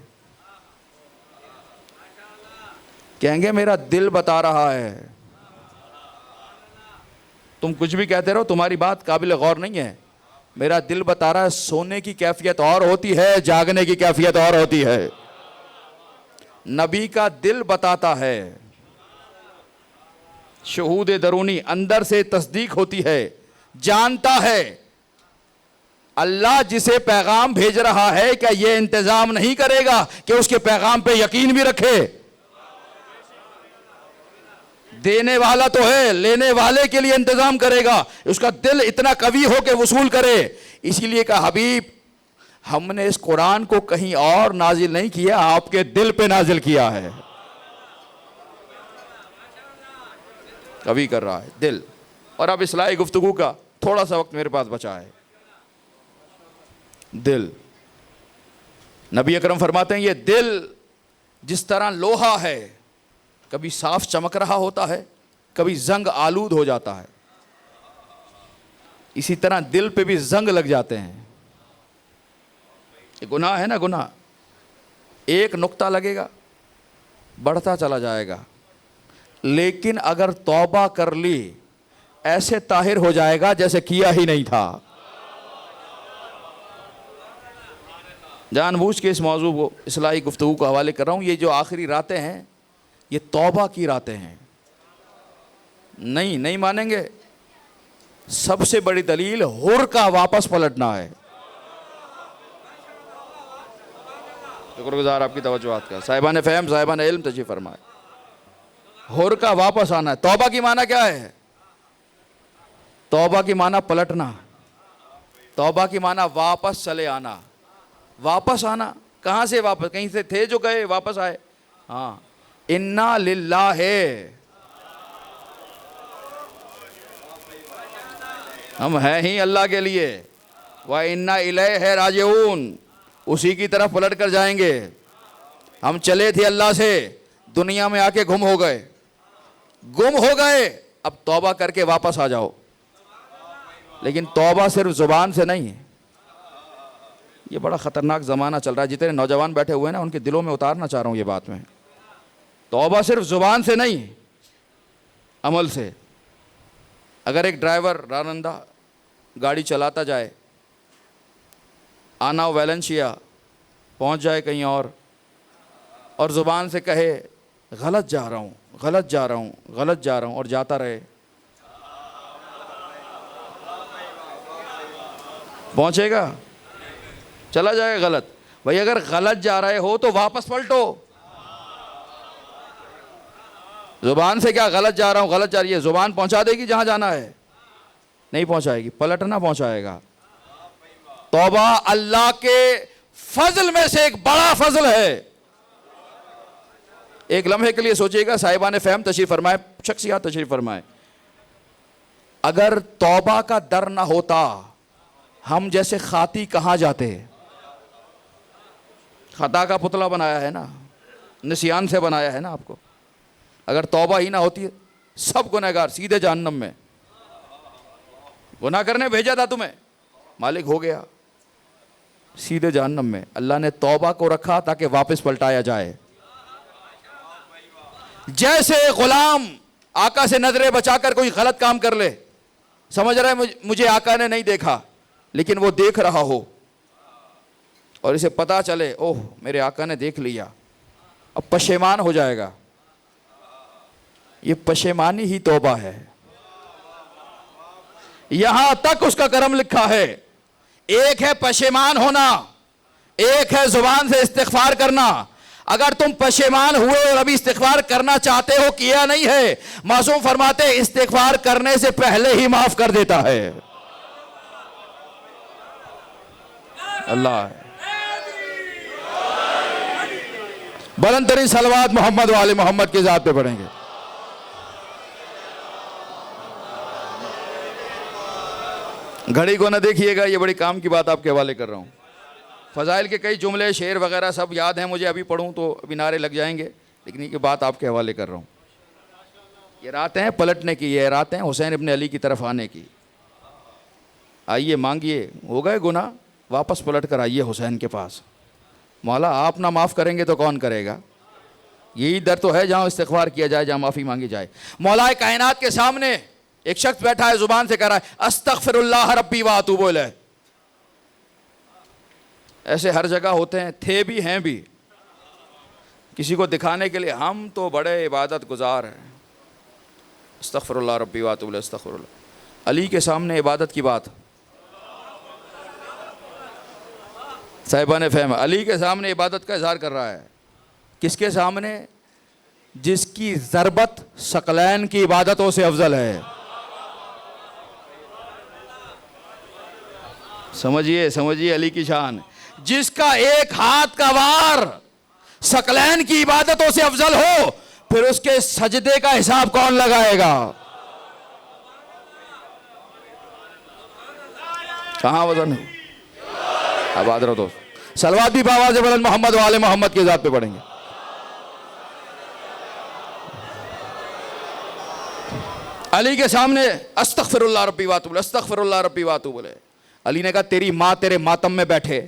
Speaker 1: कहेंगे मेरा दिल बता रहा है। तुम कुछ भी कहते रहो, तुम्हारी बात काबिल गौर नहीं है। मेरा दिल बता रहा है सोने की कैफियत और होती है, जागने की कैफियत और होती है। नबी का दिल बताता है, शहूद दरूनी अंदर से तस्दीक होती है, जानता है अल्लाह जिसे पैगाम भेज रहा है क्या यह इंतजाम नहीं करेगा कि उसके पैगाम पे यकीन भी रखे। देने वाला तो है, लेने वाले के लिए इंतजाम करेगा। उसका दिल इतना कवी हो के वसूल करे। इसीलिए कहा हबीब हमने इस कुरान को कहीं और नाजिल नहीं किया, आपके दिल पे नाजिल किया है। कभी कर रहा है दिल। और अब इस्लाही गुफ्तगू का थोड़ा सा वक्त मेरे पास बचा है। दिल, नबी अकरम फरमाते हैं ये दिल जिस तरह लोहा है, कभी साफ चमक रहा होता है, कभी जंग आलूद हो जाता है, इसी तरह दिल पे भी जंग लग जाते हैं। ये गुनाह है ना, गुनाह एक नुक्ता लगेगा बढ़ता चला जाएगा, लेकिन अगर तौबा कर ली ऐसे ताहिर हो जाएगा जैसे किया ही नहीं था। जानबूझ के इस मौजू को इस्लाही गुफ्तगू को हवाले कर रहा हूँ। ये जो आखिरी रातें हैं ये तौबा की रातें हैं। नहीं मानेंगे, सबसे बड़ी दलील हुर का वापस पलटना है। शुक्रगुजार आपकी तवज्जुहात का। साहिबान फ़हम, साहिबान इल्म तशरीफ़ फरमाए। हुर का वापस आना है। तौबा की माना क्या है? तौबा की माना पलटना, तौबा की माना वापस चले आना। वापस आना कहाँ से? वापस कहीं से थे जो गए वापस आए। हाँ, इन्ना लिल्लाहि, हम हैं ही अल्लाह के लिए। व इन्ना इलैहि राजिऊन, उसी की तरफ पलट कर जाएंगे। हम चले थे अल्लाह से, दुनिया में आके गुम हो गए, अब तौबा करके वापस आ जाओ। लेकिन तौबा सिर्फ जुबान से नहीं है। ये बड़ा ख़तरनाक ज़माना चल रहा है। जितने नौजवान बैठे हुए हैं ना, उनके दिलों में उतारना चाह रहा हूँ ये बात में। तौबा सिर्फ ज़ुबान से नहीं, अमल से। अगर एक ड्राइवर रानंदा गाड़ी चलाता जाए, आना वैलेंशिया पहुंच जाए कहीं और ज़ुबान से कहे गलत जा रहा हूँ, गलत जा रहा हूँ, गलत जा रहा हूँ, और जाता रहे, पहुंचेगा? चला जाएगा गलत। भाई अगर गलत जा रहे हो तो वापस पलटो। जुबान से क्या गलत जा रहा हूँ, गलत जा रही है, जुबान पहुंचा देगी जहां जाना है? नहीं पहुंचाएगी, पलटना पहुंचाएगा। तौबा अल्लाह के फजल में से एक बड़ा फजल है। एक लम्हे के लिए सोचिएगा, साहिबान फ़हम तशरीफ़ फरमाए, शख्सियत तशरीफ़ फरमाए। अगर तौबा का डर ना होता, हम जैसे खाती कहाँ जाते? खता का पुतला बनाया है ना, निसियान से बनाया है ना आपको। अगर तौबा ही ना होती, सब गुनहगार सीधे जहन्नम में। गुनाह करने भेजा था तुम्हें, मालिक हो गया, सीधे जहन्नम में। अल्लाह ने तौबा को रखा ताकि वापस पलटाया जाए। जैसे गुलाम आका से नजरें बचाकर कोई गलत काम कर ले, समझ रहा है मुझे आका ने नहीं देखा, लेकिन वो देख रहा हो और इसे पता चले ओह मेरे आका ने देख लिया, अब पशेमान हो जाएगा। ये पशेमानी ही तौबा है। यहां तक उसका करम लिखा है। एक है पशेमान होना, एक है जुबान से इस्तिग़फ़ार करना। अगर तुम पशेमान हुए और अभी इस्तिग़फ़ार करना चाहते हो, किया नहीं है, मासूम फरमाते इस्तिग़फ़ार करने से पहले ही माफ कर देता है अल्लाह। बुलंद तरीन सलवात मोहम्मद वाले मोहम्मद की ज़ात पे पढ़ेंगे। घड़ी को ना देखिएगा, ये बड़ी काम की बात आपके हवाले कर रहा हूँ। फ़ज़ाइल के कई जुमले शेर वगैरह सब याद हैं मुझे, अभी पढ़ूँ तो अभी नारे लग जाएंगे, लेकिन ये बात आपके हवाले कर रहा हूँ। ये रातें हैं पलटने की, ये रातें हैं हुसैन इब्न अली की तरफ आने की। आइए मांगिए, हो गए गुनाह, वापस पलट कर आइए हुसैन के पास। मौला आप ना माफ़ करेंगे तो कौन करेगा? यही दर तो है जहां इस्तिग़फ़ार किया जाए, जहां माफ़ी मांगी जाए। मौलाए कायनात के सामने एक शख्स बैठा है, जुबान से कह रहा है अस्तग़फ़िरुल्लाह रब्बी व अतूबु इलैह। ऐसे हर जगह होते हैं, थे भी हैं भी, किसी को दिखाने के लिए हम तो बड़े इबादत गुजार हैं। अस्तग़फ़िरुल्लाह रब्बी व अतूबु इलैह, अस्तग़फ़िरुल्लाह। अली के सामने इबादत की बात, साहिबान फ़हम, अली के सामने इबादत का इजहार कर रहा है। किसके सामने? जिसकी ज़रबत सकलैन की इबादतों से अफजल है। समझिए समझिए अली की शान। जिसका एक हाथ का वार सकलैन की इबादतों से अफजल हो, फिर उसके सजदे का हिसाब कौन लगाएगा? कहां वजन है? आबाद रहो दोस्त। सलवात भी बाबा से बुलंद मोहम्मद वाले मोहम्मद की ज़ात पे पढ़ेंगे। अली के सामने अस्तग़फ़िरुल्लाह रब्बी व अतूबु इलैह, अस्तग़फ़िरुल्लाह रब्बी व अतूबु इलैह। अली ने कहा तेरी माँ तेरे मातम में बैठे।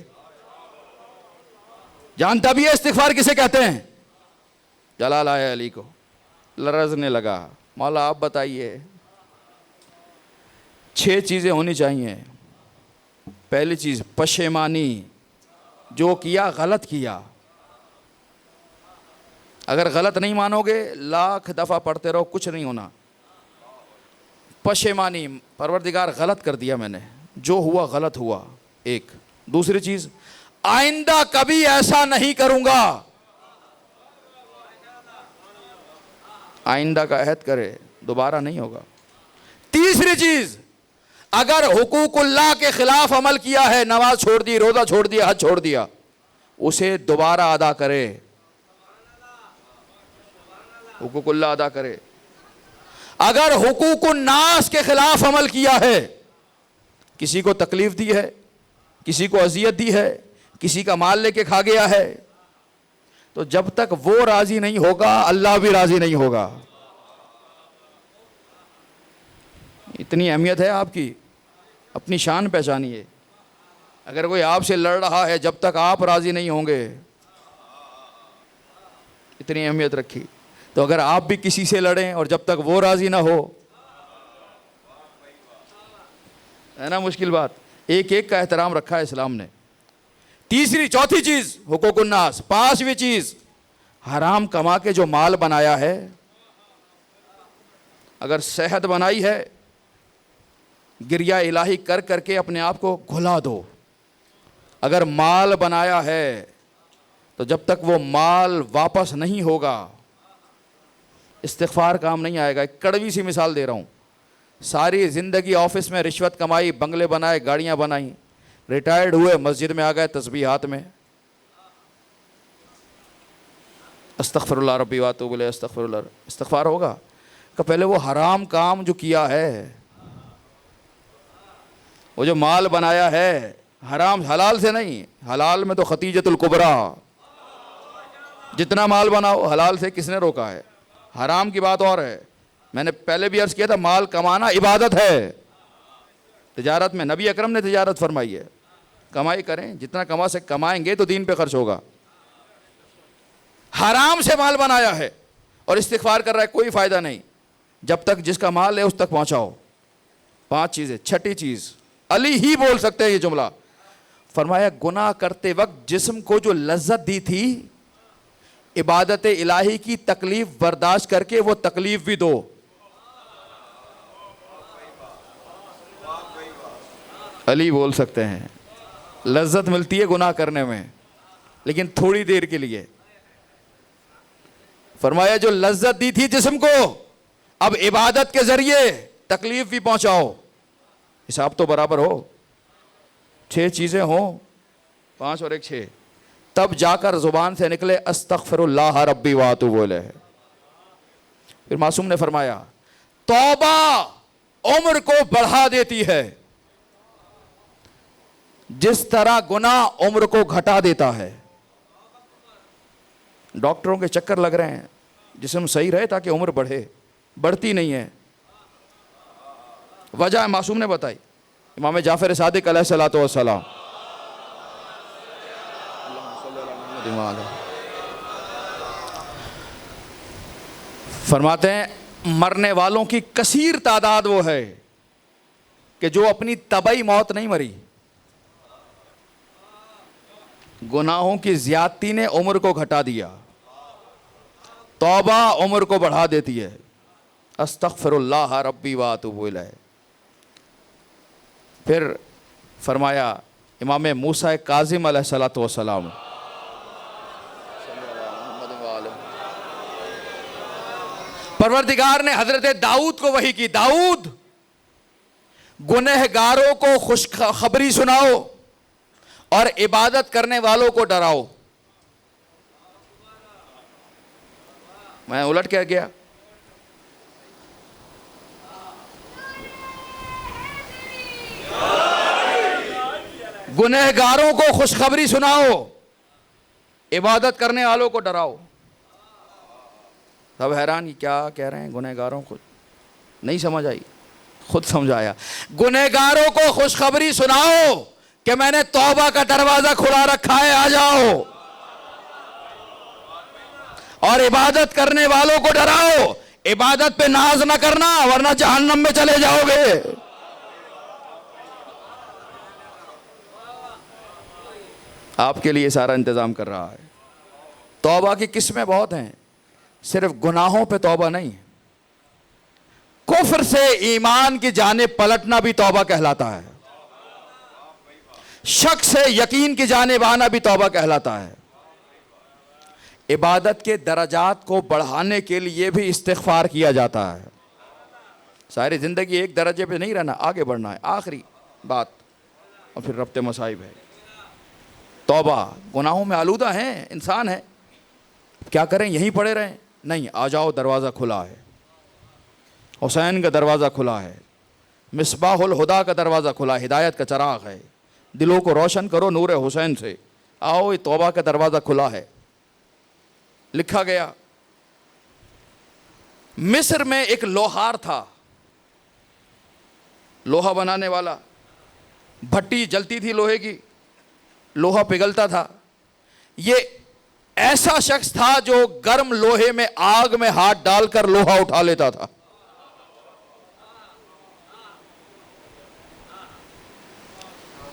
Speaker 1: जानता भी है इस्तिग़फ़ार किसे कहते हैं? जलाल आया अली को, लरज़ने लगा। मौला आप बताइए, 6 चीज़ें होनी चाहिए। पहली चीज़ पशेमानी, जो किया गलत किया। अगर गलत नहीं मानोगे, लाख दफ़ा पढ़ते रहो, कुछ नहीं होना। पशेमानी, परवरदिगार गलत कर दिया मैंने, जो हुआ गलत हुआ। एक। दूसरी चीज़, आइंदा कभी ऐसा नहीं करूंगा। आइंदा का अहद करे, दोबारा नहीं होगा। तीसरी चीज़, अगर हुकूकुल्लाह के खिलाफ अमल किया है, नमाज छोड़ दी, रोज़ा छोड़ दिया, हज छोड़ दिया, उसे दोबारा अदा करे, हुकूकुल्लाह अदा करे। अगर हुकूकुन्नास के खिलाफ अमल किया है, किसी को तकलीफ दी है, किसी को अजियत दी है, किसी का माल लेके खा गया है, तो जब तक वो राजी नहीं होगा, अल्लाह भी राजी नहीं होगा। इतनी अहमियत है आपकी, अपनी शान पहचानिए। अगर कोई आपसे लड़ रहा है, जब तक आप राजी नहीं होंगे, इतनी अहमियत रखी। तो अगर आप भी किसी से लड़ें और जब तक वो राजी ना हो, है ना मुश्किल बात। एक एक का एहतराम रखा है इस्लाम ने। तीसरी चौथी चीज हुकूकुन्नास। पांचवी चीज, हराम कमा के जो माल बनाया है, अगर सेहत बनाई है, गिरिया इलाही कर करके अपने आप को घुला दो। अगर माल बनाया है तो जब तक वो माल वापस नहीं होगा, इस्तिग़फ़ार काम नहीं आएगा। एक कड़वी सी मिसाल दे रहा हूँ। सारी ज़िंदगी ऑफिस में रिश्वत कमाई, बंगले बनाए, गाड़ियाँ बनाई, रिटायर्ड हुए, मस्जिद में आ गए तस्बीह हाथ में, अस्तग़फ़िरुल्लाह रब्बी व अतूबु इलैह, अस्तग़फ़िरुल्लाह। इस्तिग़फ़ार होगा कि पहले वो हराम काम जो किया है, वो जो माल बनाया है, हराम हलाल से नहीं। हलाल में तो खतीजतुल कुबरा, जितना माल बनाओ हलाल से किसने रोका है? हराम की बात और है। मैंने पहले भी अर्ज़ किया था, माल कमाना इबादत है। तिजारत में नबी अकरम ने तिजारत फरमाई है, कमाई करें, जितना कमा से कमाएंगे तो दीन पे खर्च होगा। हराम से माल बनाया है और इस्तिग़फ़ार कर रहा है, कोई फ़ायदा नहीं। जब तक जिसका माल है उस तक पहुँचाओ। 5 चीज़ें। छठी चीज़, अली ही बोल सकते हैं ये जुमला, फरमाया गुनाह करते वक्त जिस्म को जो लज्जत दी थी, इबादत इलाही की तकलीफ बर्दाश्त करके वो तकलीफ भी दो। अली बोल सकते हैं, लज्जत मिलती है गुनाह करने में, लेकिन थोड़ी देर के लिए। फरमाया जो लज्जत दी थी जिस्म को, अब इबादत के जरिए तकलीफ भी पहुंचाओ। हिसाब तो बराबर हो, 6 चीजें हो, 5 और 1 6, तब जाकर जुबान से निकले अस्तग़फ़िरुल्लाह रब्बी व अतूबु इलैह। फिर मासूम ने फरमाया, तौबा उम्र को बढ़ा देती है जिस तरह गुनाह उम्र को घटा देता है। डॉक्टरों के चक्कर लग रहे हैं जिस्म सही रहे ताकि उम्र बढ़े, बढ़ती नहीं है। वजह मासूम ने बताई, इमाम जाफर सादिक अलैहिस्सलातु वस्सलाम, फरमाते हैं मरने वालों की कसीर तादाद वो है कि जो अपनी तबई मौत नहीं मरी। गुनाहों की ज्यादती ने उम्र को घटा दिया, तौबा उम्र को बढ़ा देती है। अस्तगफिरुल्लाह रब्बी व अतूबु इलैह। फिर फरमाया इमाम मूसा काज़िम अलैहिस्सलातु वस्सलाम, परवरदिगार ने हजरत दाऊद को वही की, दाऊद गुनहगारों को खुशखबरी सुनाओ और इबादत करने वालों को डराओ। मैं उलट के गया, गुनहगारों को खुशखबरी सुनाओ, इबादत करने वालों को डराओ। सब हैरान कि क्या कह रहे हैं, गुनहगारों को नहीं समझ आई, खुद समझाया। गुनहगारों को खुशखबरी सुनाओ कि मैंने तौबा का दरवाजा खुला रखा है, आ जाओ। और इबादत करने वालों को डराओ, इबादत पे नाज ना करना वरना जहन्नम में चले जाओगे। आपके लिए सारा इंतजाम कर रहा है। तौबा की किस्में बहुत हैं, सिर्फ गुनाहों पे तौबा नहीं। कुफ्र से ईमान की जानिब पलटना भी तौबा कहलाता है। शक से यकीन की जानिब आना भी तौबा कहलाता है। इबादत के दर्जात को बढ़ाने के लिए भी इस्तिग़फ़ार किया जाता है। सारी ज़िंदगी एक दर्जे पे नहीं रहना, आगे बढ़ना है, आखिरी बात। और फिर रब्ते मसाइब है। तौबा, गुनाहों में आलूदा हैं, इंसान है, क्या करें, यहीं पड़े रहें? नहीं, आ जाओ, दरवाज़ा खुला है। हुसैन का दरवाज़ा खुला है, मिसबाहुल हुदा का दरवाज़ा खुला है, हिदायत का चराग है। दिलों को रोशन करो नूर हुसैन से, आओ, ये तौबा का दरवाज़ा खुला है। लिखा गया, मिस्र में एक लोहार था, लोहा बनाने वाला, भट्टी जलती थी लोहे की, लोहा पिघलता था। ये ऐसा शख्स था जो गर्म लोहे में आग में हाथ डालकर लोहा उठा लेता था।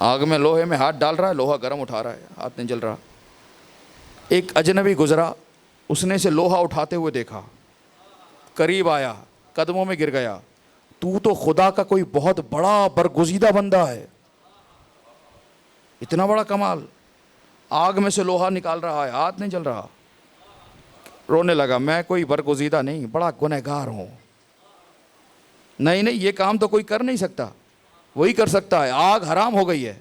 Speaker 1: आग में लोहे में हाथ डाल रहा है, लोहा गर्म उठा रहा है, हाथ नहीं जल रहा। एक अजनबी गुजरा, उसने इसे लोहा उठाते हुए देखा, करीब आया, कदमों में गिर गया। तू तो खुदा का कोई बहुत बड़ा बरगुज़ीदा बंदा है, इतना बड़ा कमाल, आग में से लोहा निकाल रहा है, हाथ नहीं जल रहा। रोने लगा, मैं कोई बरगुज़ीदा नहीं, बड़ा गुनहगार हूँ। नहीं नहीं, ये काम तो कोई कर नहीं सकता, वही कर सकता है, आग हराम हो गई है।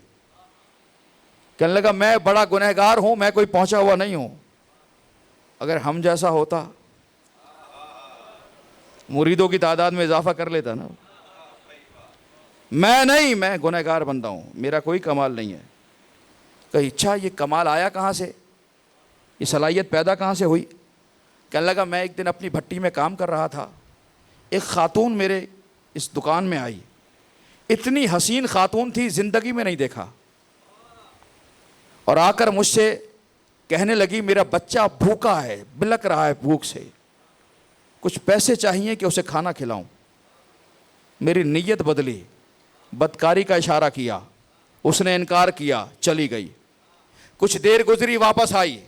Speaker 1: कहने लगा, मैं बड़ा गुनहगार हूँ, मैं कोई पहुँचा हुआ नहीं हूँ। अगर हम जैसा होता, मुरीदों की तादाद में इजाफा कर लेता ना। मैं नहीं, मैं गुनहगार बंदा हूँ, मेरा कोई कमाल नहीं है। कही, अच्छा, ये कमाल आया कहाँ से, ये सलाहियत पैदा कहाँ से हुई? कहने लगा, मैं एक दिन अपनी भट्टी में काम कर रहा था, एक ख़ातून मेरे इस दुकान में आई, इतनी हसीन ख़ातून थी, ज़िंदगी में नहीं देखा। और आकर मुझसे कहने लगी, मेरा बच्चा भूखा है, बिलक रहा है भूख से, कुछ पैसे चाहिए कि उसे खाना खिलाऊं। मेरी नीयत बदली, बदकारी का इशारा किया, उसने इनकार किया, चली गई। कुछ देर गुजरी, वापस आई,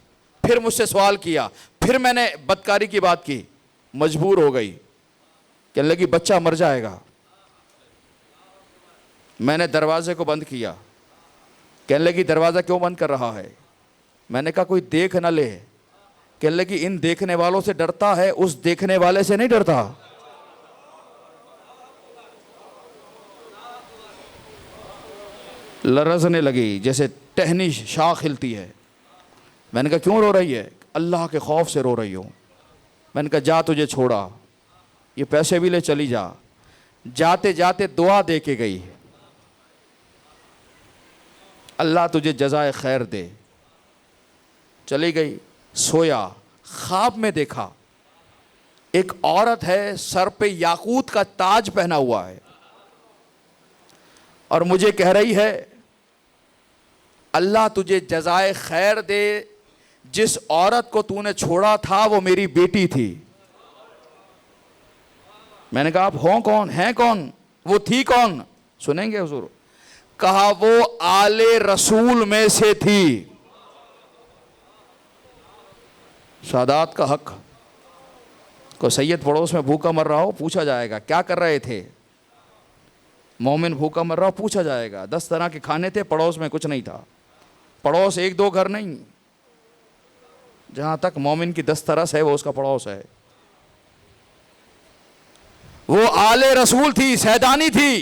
Speaker 1: फिर मुझसे सवाल किया, फिर मैंने बदकारी की बात की, मजबूर हो गई। कहने लगी, बच्चा मर जाएगा। मैंने दरवाजे को बंद किया। कहने लगी, दरवाज़ा क्यों बंद कर रहा है? मैंने कहा, कोई देख न ले। कहने लगी, इन देखने वालों से डरता है, उस देखने वाले से नहीं डरता। लरजने लगी जैसे टहनी शाख हिलती है। मैंने कहा, क्यों रो रही है? अल्लाह के खौफ से रो रही हूँ। मैंने कहा, जा, तुझे छोड़ा, ये पैसे भी ले, चली जा। जाते जाते दुआ दे के गई, अल्लाह तुझे जज़ाए खैर दे। चली गई, सोया, ख्वाब में देखा एक औरत है, सर पे याकूत का ताज पहना हुआ है, और मुझे कह रही है, अल्लाह तुझे जज़ाए खैर दे, जिस औरत को तूने छोड़ा था वो मेरी बेटी थी। मैंने कहा आप हो कौन, हैं कौन, वो थी कौन? सुनेंगे हुजूर। कहा वो आले रसूल में से थी। सादात का हक। को सैयद पड़ोस में भूखा मर रहा हो, पूछा जाएगा क्या कर रहे थे। मोमिन भूखा मर रहा हो, पूछा जाएगा। 10 तरह के खाने थे, पड़ोस में कुछ नहीं था। पड़ोस 1-2 घर नहीं, जहां तक मोमिन की 10 तरस है वो उसका पड़ोस है। वो आले रसूल थी, सैदानी थी,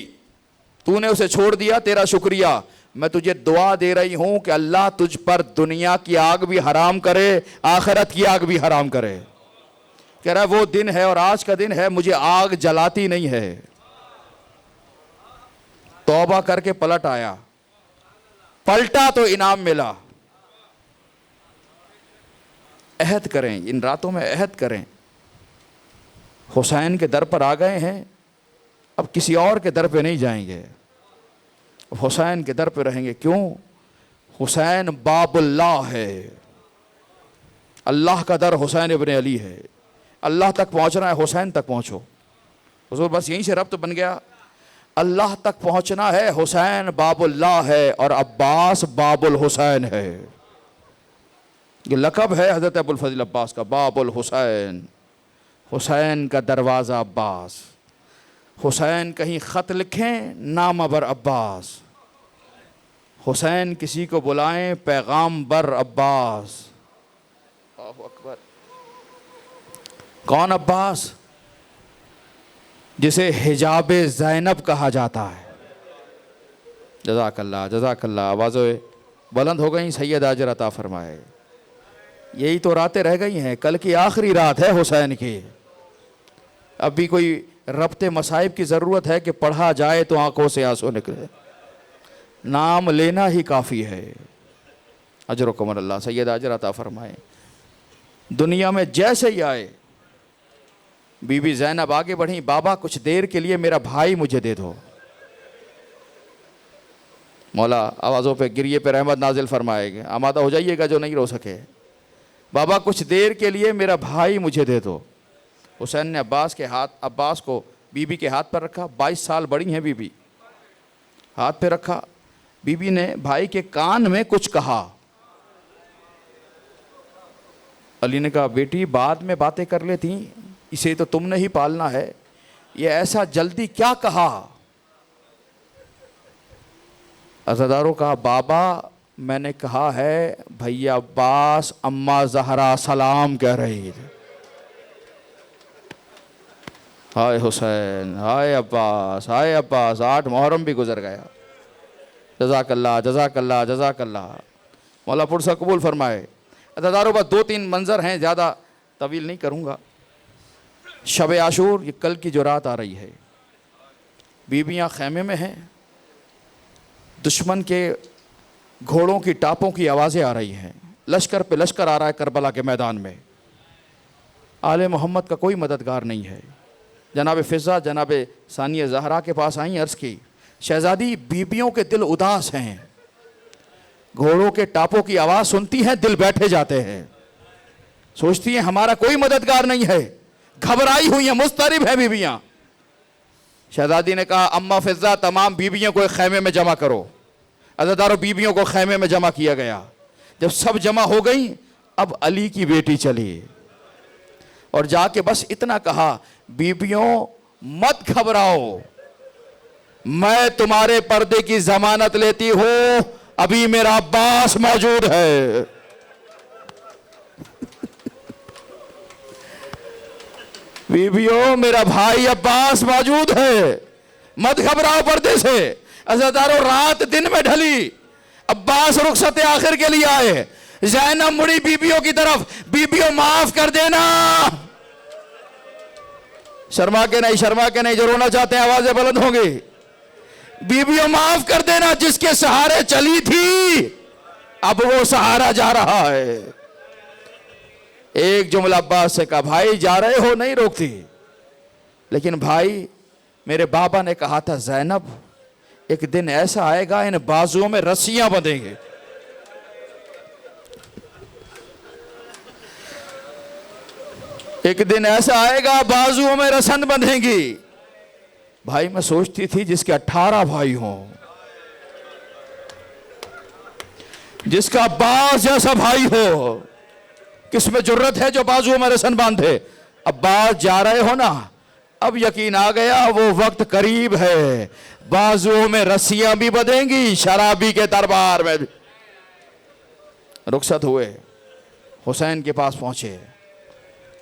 Speaker 1: तूने उसे छोड़ दिया, तेरा शुक्रिया। मैं तुझे दुआ दे रही हूं कि अल्लाह तुझ पर दुनिया की आग भी हराम करे, आखिरत की आग भी हराम करे। कह रहा है वो दिन है और आज का दिन है, मुझे आग जलाती नहीं है। तौबा करके पलट आया, पलटा तो इनाम मिला। अहद करें, इन रातों में अहद करें। हुसैन के दर पर आ गए हैं, अब किसी और के दर पे नहीं जाएंगे, हुसैन के दर पे रहेंगे। क्यों? हुसैन बाबुल्लाह है, अल्लाह का दर हुसैन इब्न अली है। अल्लाह तक पहुंचना है, हुसैन तक पहुंचो। हुजूर बस यहीं से रब्त बन गया। अल्लाह तक पहुंचना है, हुसैन बाबुल्लाह है और अब्बास बाबुल हुसैन है। ये लक़ब है हज़रत अबुल फज़ल अब्बास का, बाबुल हुसैन। हुसैन का दरवाज़ा अब्बास। हुसैन कहीं ख़त लिखें, नाम बर अब्बास। हुसैन किसी को बुलाएं, पैगाम बर अब्बास। अल्लाहु अकबर। कौन अब्बास? जिसे हिजाबे ज़ैनब कहा जाता है। जज़ाकल्लाह जज़ाकल्लाह। आवाज़ें बुलंद हो गई, सैयद अजर अता फरमाए। यही तो रातें रह गई हैं, कल की आखिरी रात है हुसैन की। अभी कोई रब्ते मसाइब की ज़रूरत है कि पढ़ा जाए तो आंखों से आंसू निकले। नाम लेना ही काफ़ी है। अजरुकुम अल्लाह। सैयद अजर अता फरमाए। दुनिया में जैसे ही आए, बीबी ज़ैनब आगे बढ़ी, बाबा कुछ देर के लिए मेरा भाई मुझे दे दो। मौला आवाज़ों पे गिरिए पे रहमत नाजिल फरमाएगा, आमादा हो जाइएगा जो नहीं रो सके। बाबा कुछ देर के लिए मेरा भाई मुझे दे दो। हुसैन ने अब्बास को बीबी के हाथ पर रखा। 22 साल बड़ी हैं बीबी, हाथ पे रखा। बीबी ने भाई के कान में कुछ कहा। अली ने कहा बेटी बाद में बातें कर लेती, इसे तो तुमने ही पालना है, ये ऐसा जल्दी क्या कहा? अज़ादारों का बाबा मैंने कहा है भैया अब्बास अम्मा ज़हरा सलाम कह रही थी। हाय हुसैन, हाय अब्बास, हाय अब्बास। 8 मुहर्रम भी गुजर गया। जज़ाकल्लाह जज़ाकल्लाह जज़ाकल्लाह। मौला पुरसा कबूल फरमाए। अज़ादारों बस 2-3 मंज़र हैं, ज़्यादा तवील नहीं करूँगा। शब आशूर, ये कल की जो रात आ रही है, बीबियाँ खेमे में हैं, दुश्मन के घोड़ों की टापों की आवाज़ें आ रही हैं, लश्कर पे लश्कर आ रहा है करबला के मैदान में। आले मोहम्मद का कोई मददगार नहीं है। जनाब फ़िज़ा जनाब सानिया ज़हरा के पास आई, अर्ज़ की शहज़ादी बीबियों के दिल उदास हैं, घोड़ों के टापों की आवाज़ सुनती हैं दिल बैठे जाते हैं, सोचती हैं हमारा कोई मददगार नहीं है, घबराई हुई हैं, मुस्तरिब हैं बीबियाँ। शहज़ादी ने कहा अम्मा फ़िज़ा तमाम बीबियों को एक खैमे में जमा करो। अज़ादारों बीबियों को खैमे में जमा किया गया। जब सब जमा हो गई, अब अली की बेटी चली और जाके बस इतना कहा बीबियों मत घबराओ, मैं तुम्हारे पर्दे की जमानत लेती हूं, अभी मेरा अब्बास मौजूद है। बीबियों मेरा भाई अब्बास मौजूद है, मत घबराओ पर्दे से। अज़ादारों रात दिन में ढली, अब्बास रुखसत आखिर के लिए आए। ज़ैनब मुड़ी बीबियों की तरफ, बीबियों माफ कर देना। शर्मा के नहीं, जो रोना चाहते हैं आवाजें बुलंद होंगी। बीबियों माफ कर देना, जिसके सहारे चली थी अब वो सहारा जा रहा है। एक जुमला अब्बास से कहा भाई जा रहे हो, नहीं रोकती, लेकिन भाई मेरे बाबा ने कहा था ज़ैनब एक दिन ऐसा आएगा इन बाजुओं में रस्सियां बंधेंगे। एक दिन ऐसा आएगा बाजुओं में रसन बंधेंगी। भाई मैं सोचती थी जिसके 18 भाई हों, जिसका अब्बास जैसा भाई हो, किसमें जुर्रत है जो बाजुओं में रसन बांधे। अब्बास जा रहे हो ना, अब यकीन आ गया वो वक्त करीब है, बाजुओं में रस्सियां भी बंधेंगी, शराबी के दरबार में भी। रुखसत हुए, हुसैन के पास पहुंचे।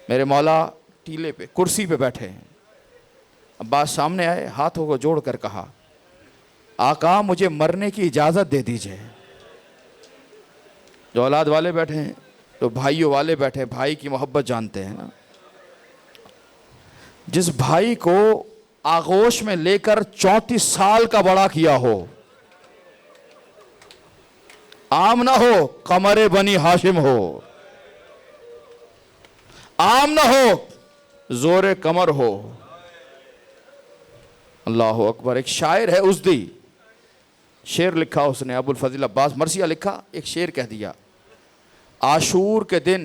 Speaker 1: मेरे मौला टीले पे कुर्सी पे बैठे हैं। अब्बास सामने आए, हाथों को जोड़कर कहा, आका मुझे मरने की इजाजत दे दीजिए। जो औलाद वाले बैठे हैं, तो भाइयों वाले बैठे हैं, भाई की मोहब्बत जानते हैं ना। जिस भाई को आगोश में लेकर 34 साल का बड़ा किया हो, आम ना हो कमरे बनी हाशिम हो, आम ना हो जोरे कमर हो। अल्लाह अकबर। एक शायर है उज़दी, शेर लिखा उसने, अबुल फजील अब्बास मरसिया लिखा, एक शेर कह दिया, आशूर के दिन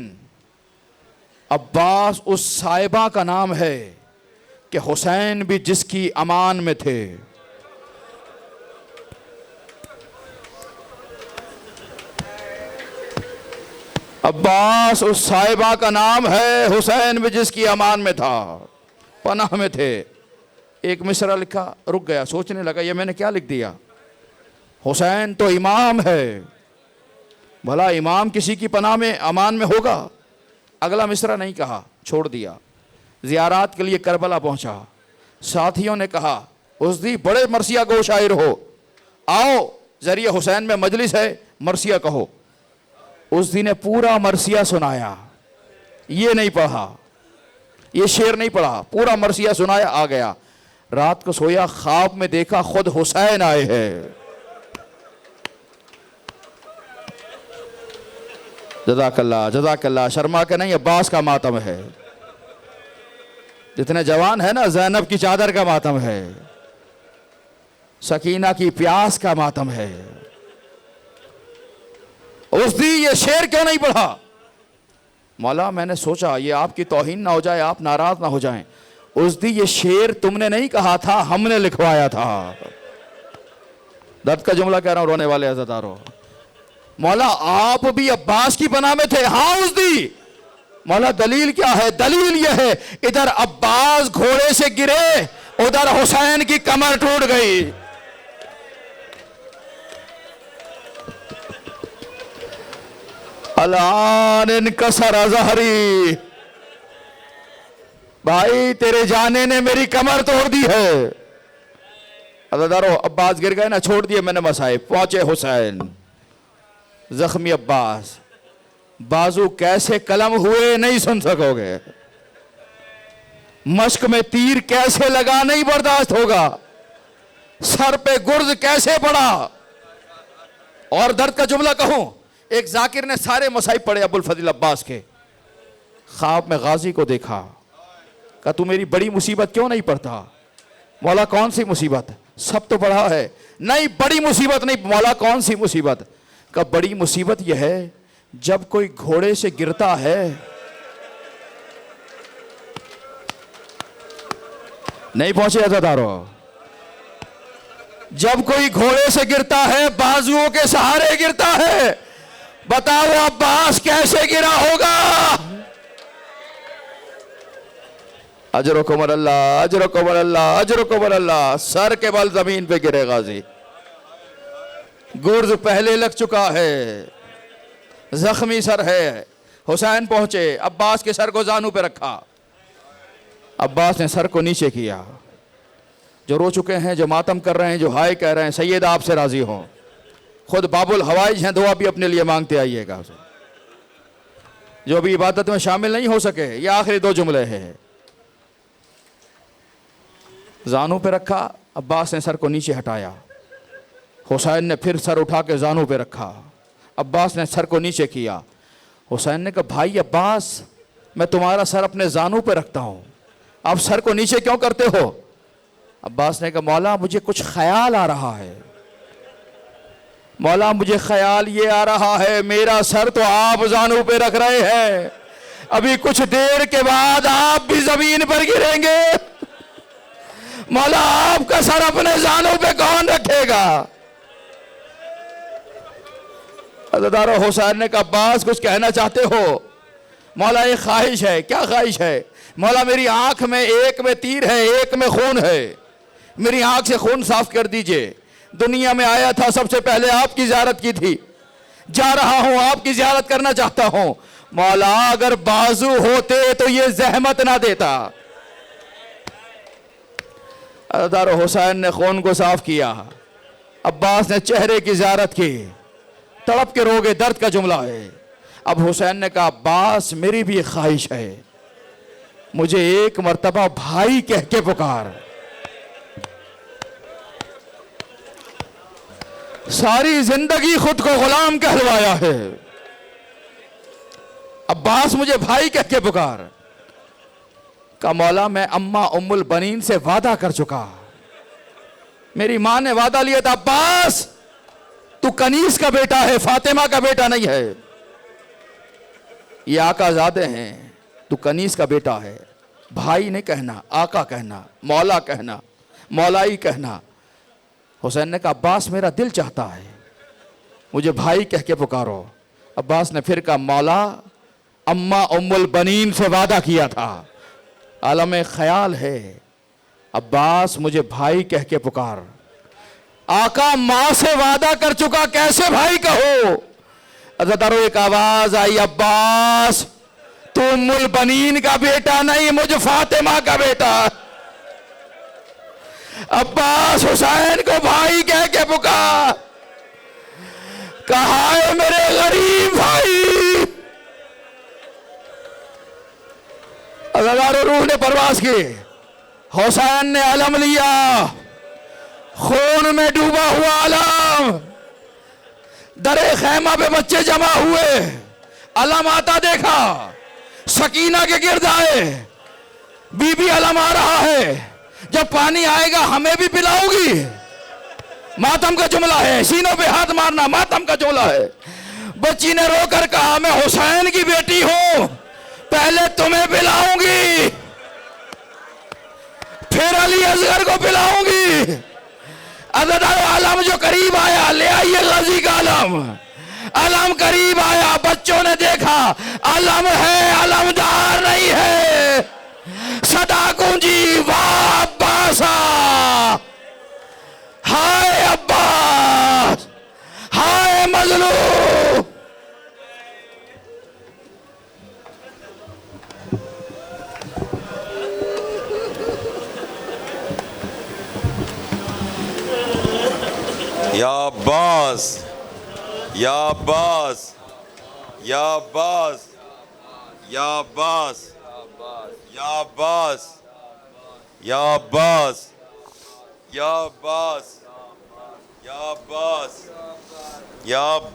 Speaker 1: अब्बास उस साहिबा का नाम है कि हुसैन भी जिसकी अमान में थे। अब्बास उस साहिबा का नाम है, हुसैन भी जिसकी अमान में था, पनाह में थे। एक मिसरा लिखा, रुक गया, सोचने लगा ये मैंने क्या लिख दिया। हुसैन तो इमाम है, भला इमाम किसी की पनाह में अमान में होगा। अगला मिसरा नहीं कहा, छोड़ दिया। ज़ियारात के लिए करबला पहुंचा। साथियों ने कहा, उज़दी बड़े मरसिया गो शायर हो, आओ जरिए हुसैन में मजलिस है, मरसिया कहो। उज़दी ने पूरा मरसिया सुनाया, ये नहीं पढ़ा, ये शेर नहीं पढ़ा, पूरा मरसिया सुनाया, आ गया। रात को सोया, ख्वाब में देखा खुद हुसैन आए हैं। जज़ाकल्लाह जज़ाकल्लाह। शर्मा के नहीं, अब्बास का मातम है। जितने जवान है ना, ज़ैनब की चादर का मातम है, सकीना की प्यास का मातम है। उज़दी ये शेर क्यों नहीं पढ़ा? मौला मैंने सोचा ये आपकी तौहीन ना हो जाए, आप नाराज ना हो जाएं। उज़दी ये शेर तुमने नहीं कहा था, हमने लिखवाया था। दर्द का जुमला कह रहा हूं, रोने वाले अज़ादारों। मौला आप भी अब्बास की पनाह में थे? हाँ उज़दी। मौला दलील क्या है? दलील यह है, इधर अब्बास घोड़े से गिरे, उधर हुसैन की कमर टूट गई। अलान इनकसर ज़हरी, भाई तेरे जाने ने मेरी कमर तोड़ दी है। अज़ादारों अब्बास गिर गए ना, छोड़ दिए मैंने मसाइब। पहुंचे हुसैन, जख्मी अब्बास, बाजू कैसे कलम हुए नहीं सुन सकोगे, मश्क में तीर कैसे लगा नहीं बर्दाश्त होगा, सर पे गुर्ज कैसे पड़ा। और दर्द का जुमला कहूं, एक जाकिर ने सारे मसाइब पढ़े अबुल फजील अब्बास के। ख्वाब में गाजी को देखा, कहा तू मेरी बड़ी मुसीबत क्यों नहीं पढ़ता? मौला कौन सी मुसीबत? सब तो पढ़ा है। नहीं बड़ी मुसीबत नहीं। मौला कौन सी मुसीबत? का बड़ी मुसीबत यह है जब कोई घोड़े से गिरता है, नहीं पहुंचे अज़ादारों, जब कोई घोड़े से गिरता है, बाजुओं के सहारे गिरता है। बताओ अब्बास कैसे गिरा होगा? अजरुकुम अल्लाह, अजरुकुम अल्लाह, अजरुकुम अल्लाह। सर के बल जमीन पे गिरे गाजी, गुर्ज पहले लग चुका है, जख्मी सर है। हुसैन पहुंचे, अब्बास के सर को जानू पे रखा। अब्बास ने सर को नीचे किया। जो रो चुके हैं, जो मातम कर रहे हैं, जो हाय कह रहे हैं, सैयद आपसे राजी हो। खुद बाबुल हवाइज हैं, दुआ भी अपने लिए मांगते आइएगा। जो अभी इबादत में शामिल नहीं हो सके, ये आखिरी दो जुमले हैं। जानू पे रखा, अब्बास ने सर को नीचे हटाया। हुसैन ने फिर सर उठा के जानू पे रखा। अब्बास ने सर को नीचे किया। हुसैन ने कहा भाई अब्बास, मैं तुम्हारा सर अपने जानू पे रखता हूं, आप सर को नीचे क्यों करते हो? अब्बास ने कहा मौला मुझे कुछ ख्याल आ रहा है, मौला मुझे ख्याल ये आ रहा है, मेरा सर तो आप जानू पे रख रहे हैं, अभी कुछ देर के बाद आप भी जमीन पर गिरेंगे। मौला आपका सर अपने जानों पे कौन रखेगा? अज़ादारो हुसैन ने कहा, अब्बास कुछ कहना चाहते हो? मौला एक ख्वाहिश है। क्या ख्वाहिश है? मौला मेरी आंख में एक में तीर है, एक में खून है, मेरी आंख से खून साफ कर दीजिए। दुनिया में आया था सबसे पहले आपकी ज़ियारत की थी, जा रहा हूं आपकी ज़ियारत करना चाहता हूं। मौला अगर बाजू होते तो ये जहमत ना देता। अज़ादारो हुसैन ने खून को साफ किया। अब्बास ने चेहरे की ज़ियारत की, तड़प के रोगे, दर्द का जुमला है। अब हुसैन ने कहा, अब्बास मेरी भी एक ख्वाहिश है, मुझे एक मर्तबा भाई कह के पुकार। सारी जिंदगी खुद को गुलाम कहलवाया है, अब्बास मुझे भाई कह के पुकार। का मौला मैं अम्मा उम्मुल बनीन से वादा कर चुका, मेरी मां ने वादा लिया था, अब्बास तू कनीस का बेटा है, फातिमा का बेटा नहीं है। ये आकाज़ादे हैं, तू कनीस का बेटा है। भाई नहीं कहना, आका कहना, मौला कहना, मौलाई कहना। हुसैन ने कहा, अब्बास मेरा दिल चाहता है, मुझे भाई कह के पुकारो। अब्बास ने फिर कहा, मौला अम्मा उम्मुल बनीन से वादा किया था, आलम ख्याल है, अब्बास मुझे भाई कह के पुकार। आका मां से वादा कर चुका, कैसे भाई कहो? अज़ादारो एक आवाज आई, अब्बास तू उम्मुल बनीन का बेटा नहीं, मुझे फातिमा का बेटा। अब्बास हुसैन को भाई कह के पुकार। कहा है मेरे गरीब भाई। अज़ादारो रूह ने परवास की। हुसैन ने अलम लिया, खून में डूबा हुआ अलम। दरे खैमा पे बच्चे जमा हुए, अलम आता देखा, सकीना के गिर्द आए, बीबी अलम आ रहा है, जब पानी आएगा हमें भी पिलाओगी? मातम का जुमला है, सीनों पे हाथ मारना मातम का जुमला है। बच्ची ने रोकर कहा, मैं हुसैन की बेटी हूं, पहले तुम्हें पिलाऊंगी, फिर अली असगर को पिलाऊंगी। अज़ादारो आलम जो करीब आया, ले आइए गाजी का आलम। आलम करीब आया, बच्चों ने देखा आलम है, आलमदार नहीं है। सदा गूंजी, वाह अब्बासा, हाय अब्बास, हाय मजलूम।
Speaker 2: या अब्बास, या अब्बास, या अब्बास, या अब्बास, या अब्बास, या अब्बास, या अब्बास, या अब्बास, या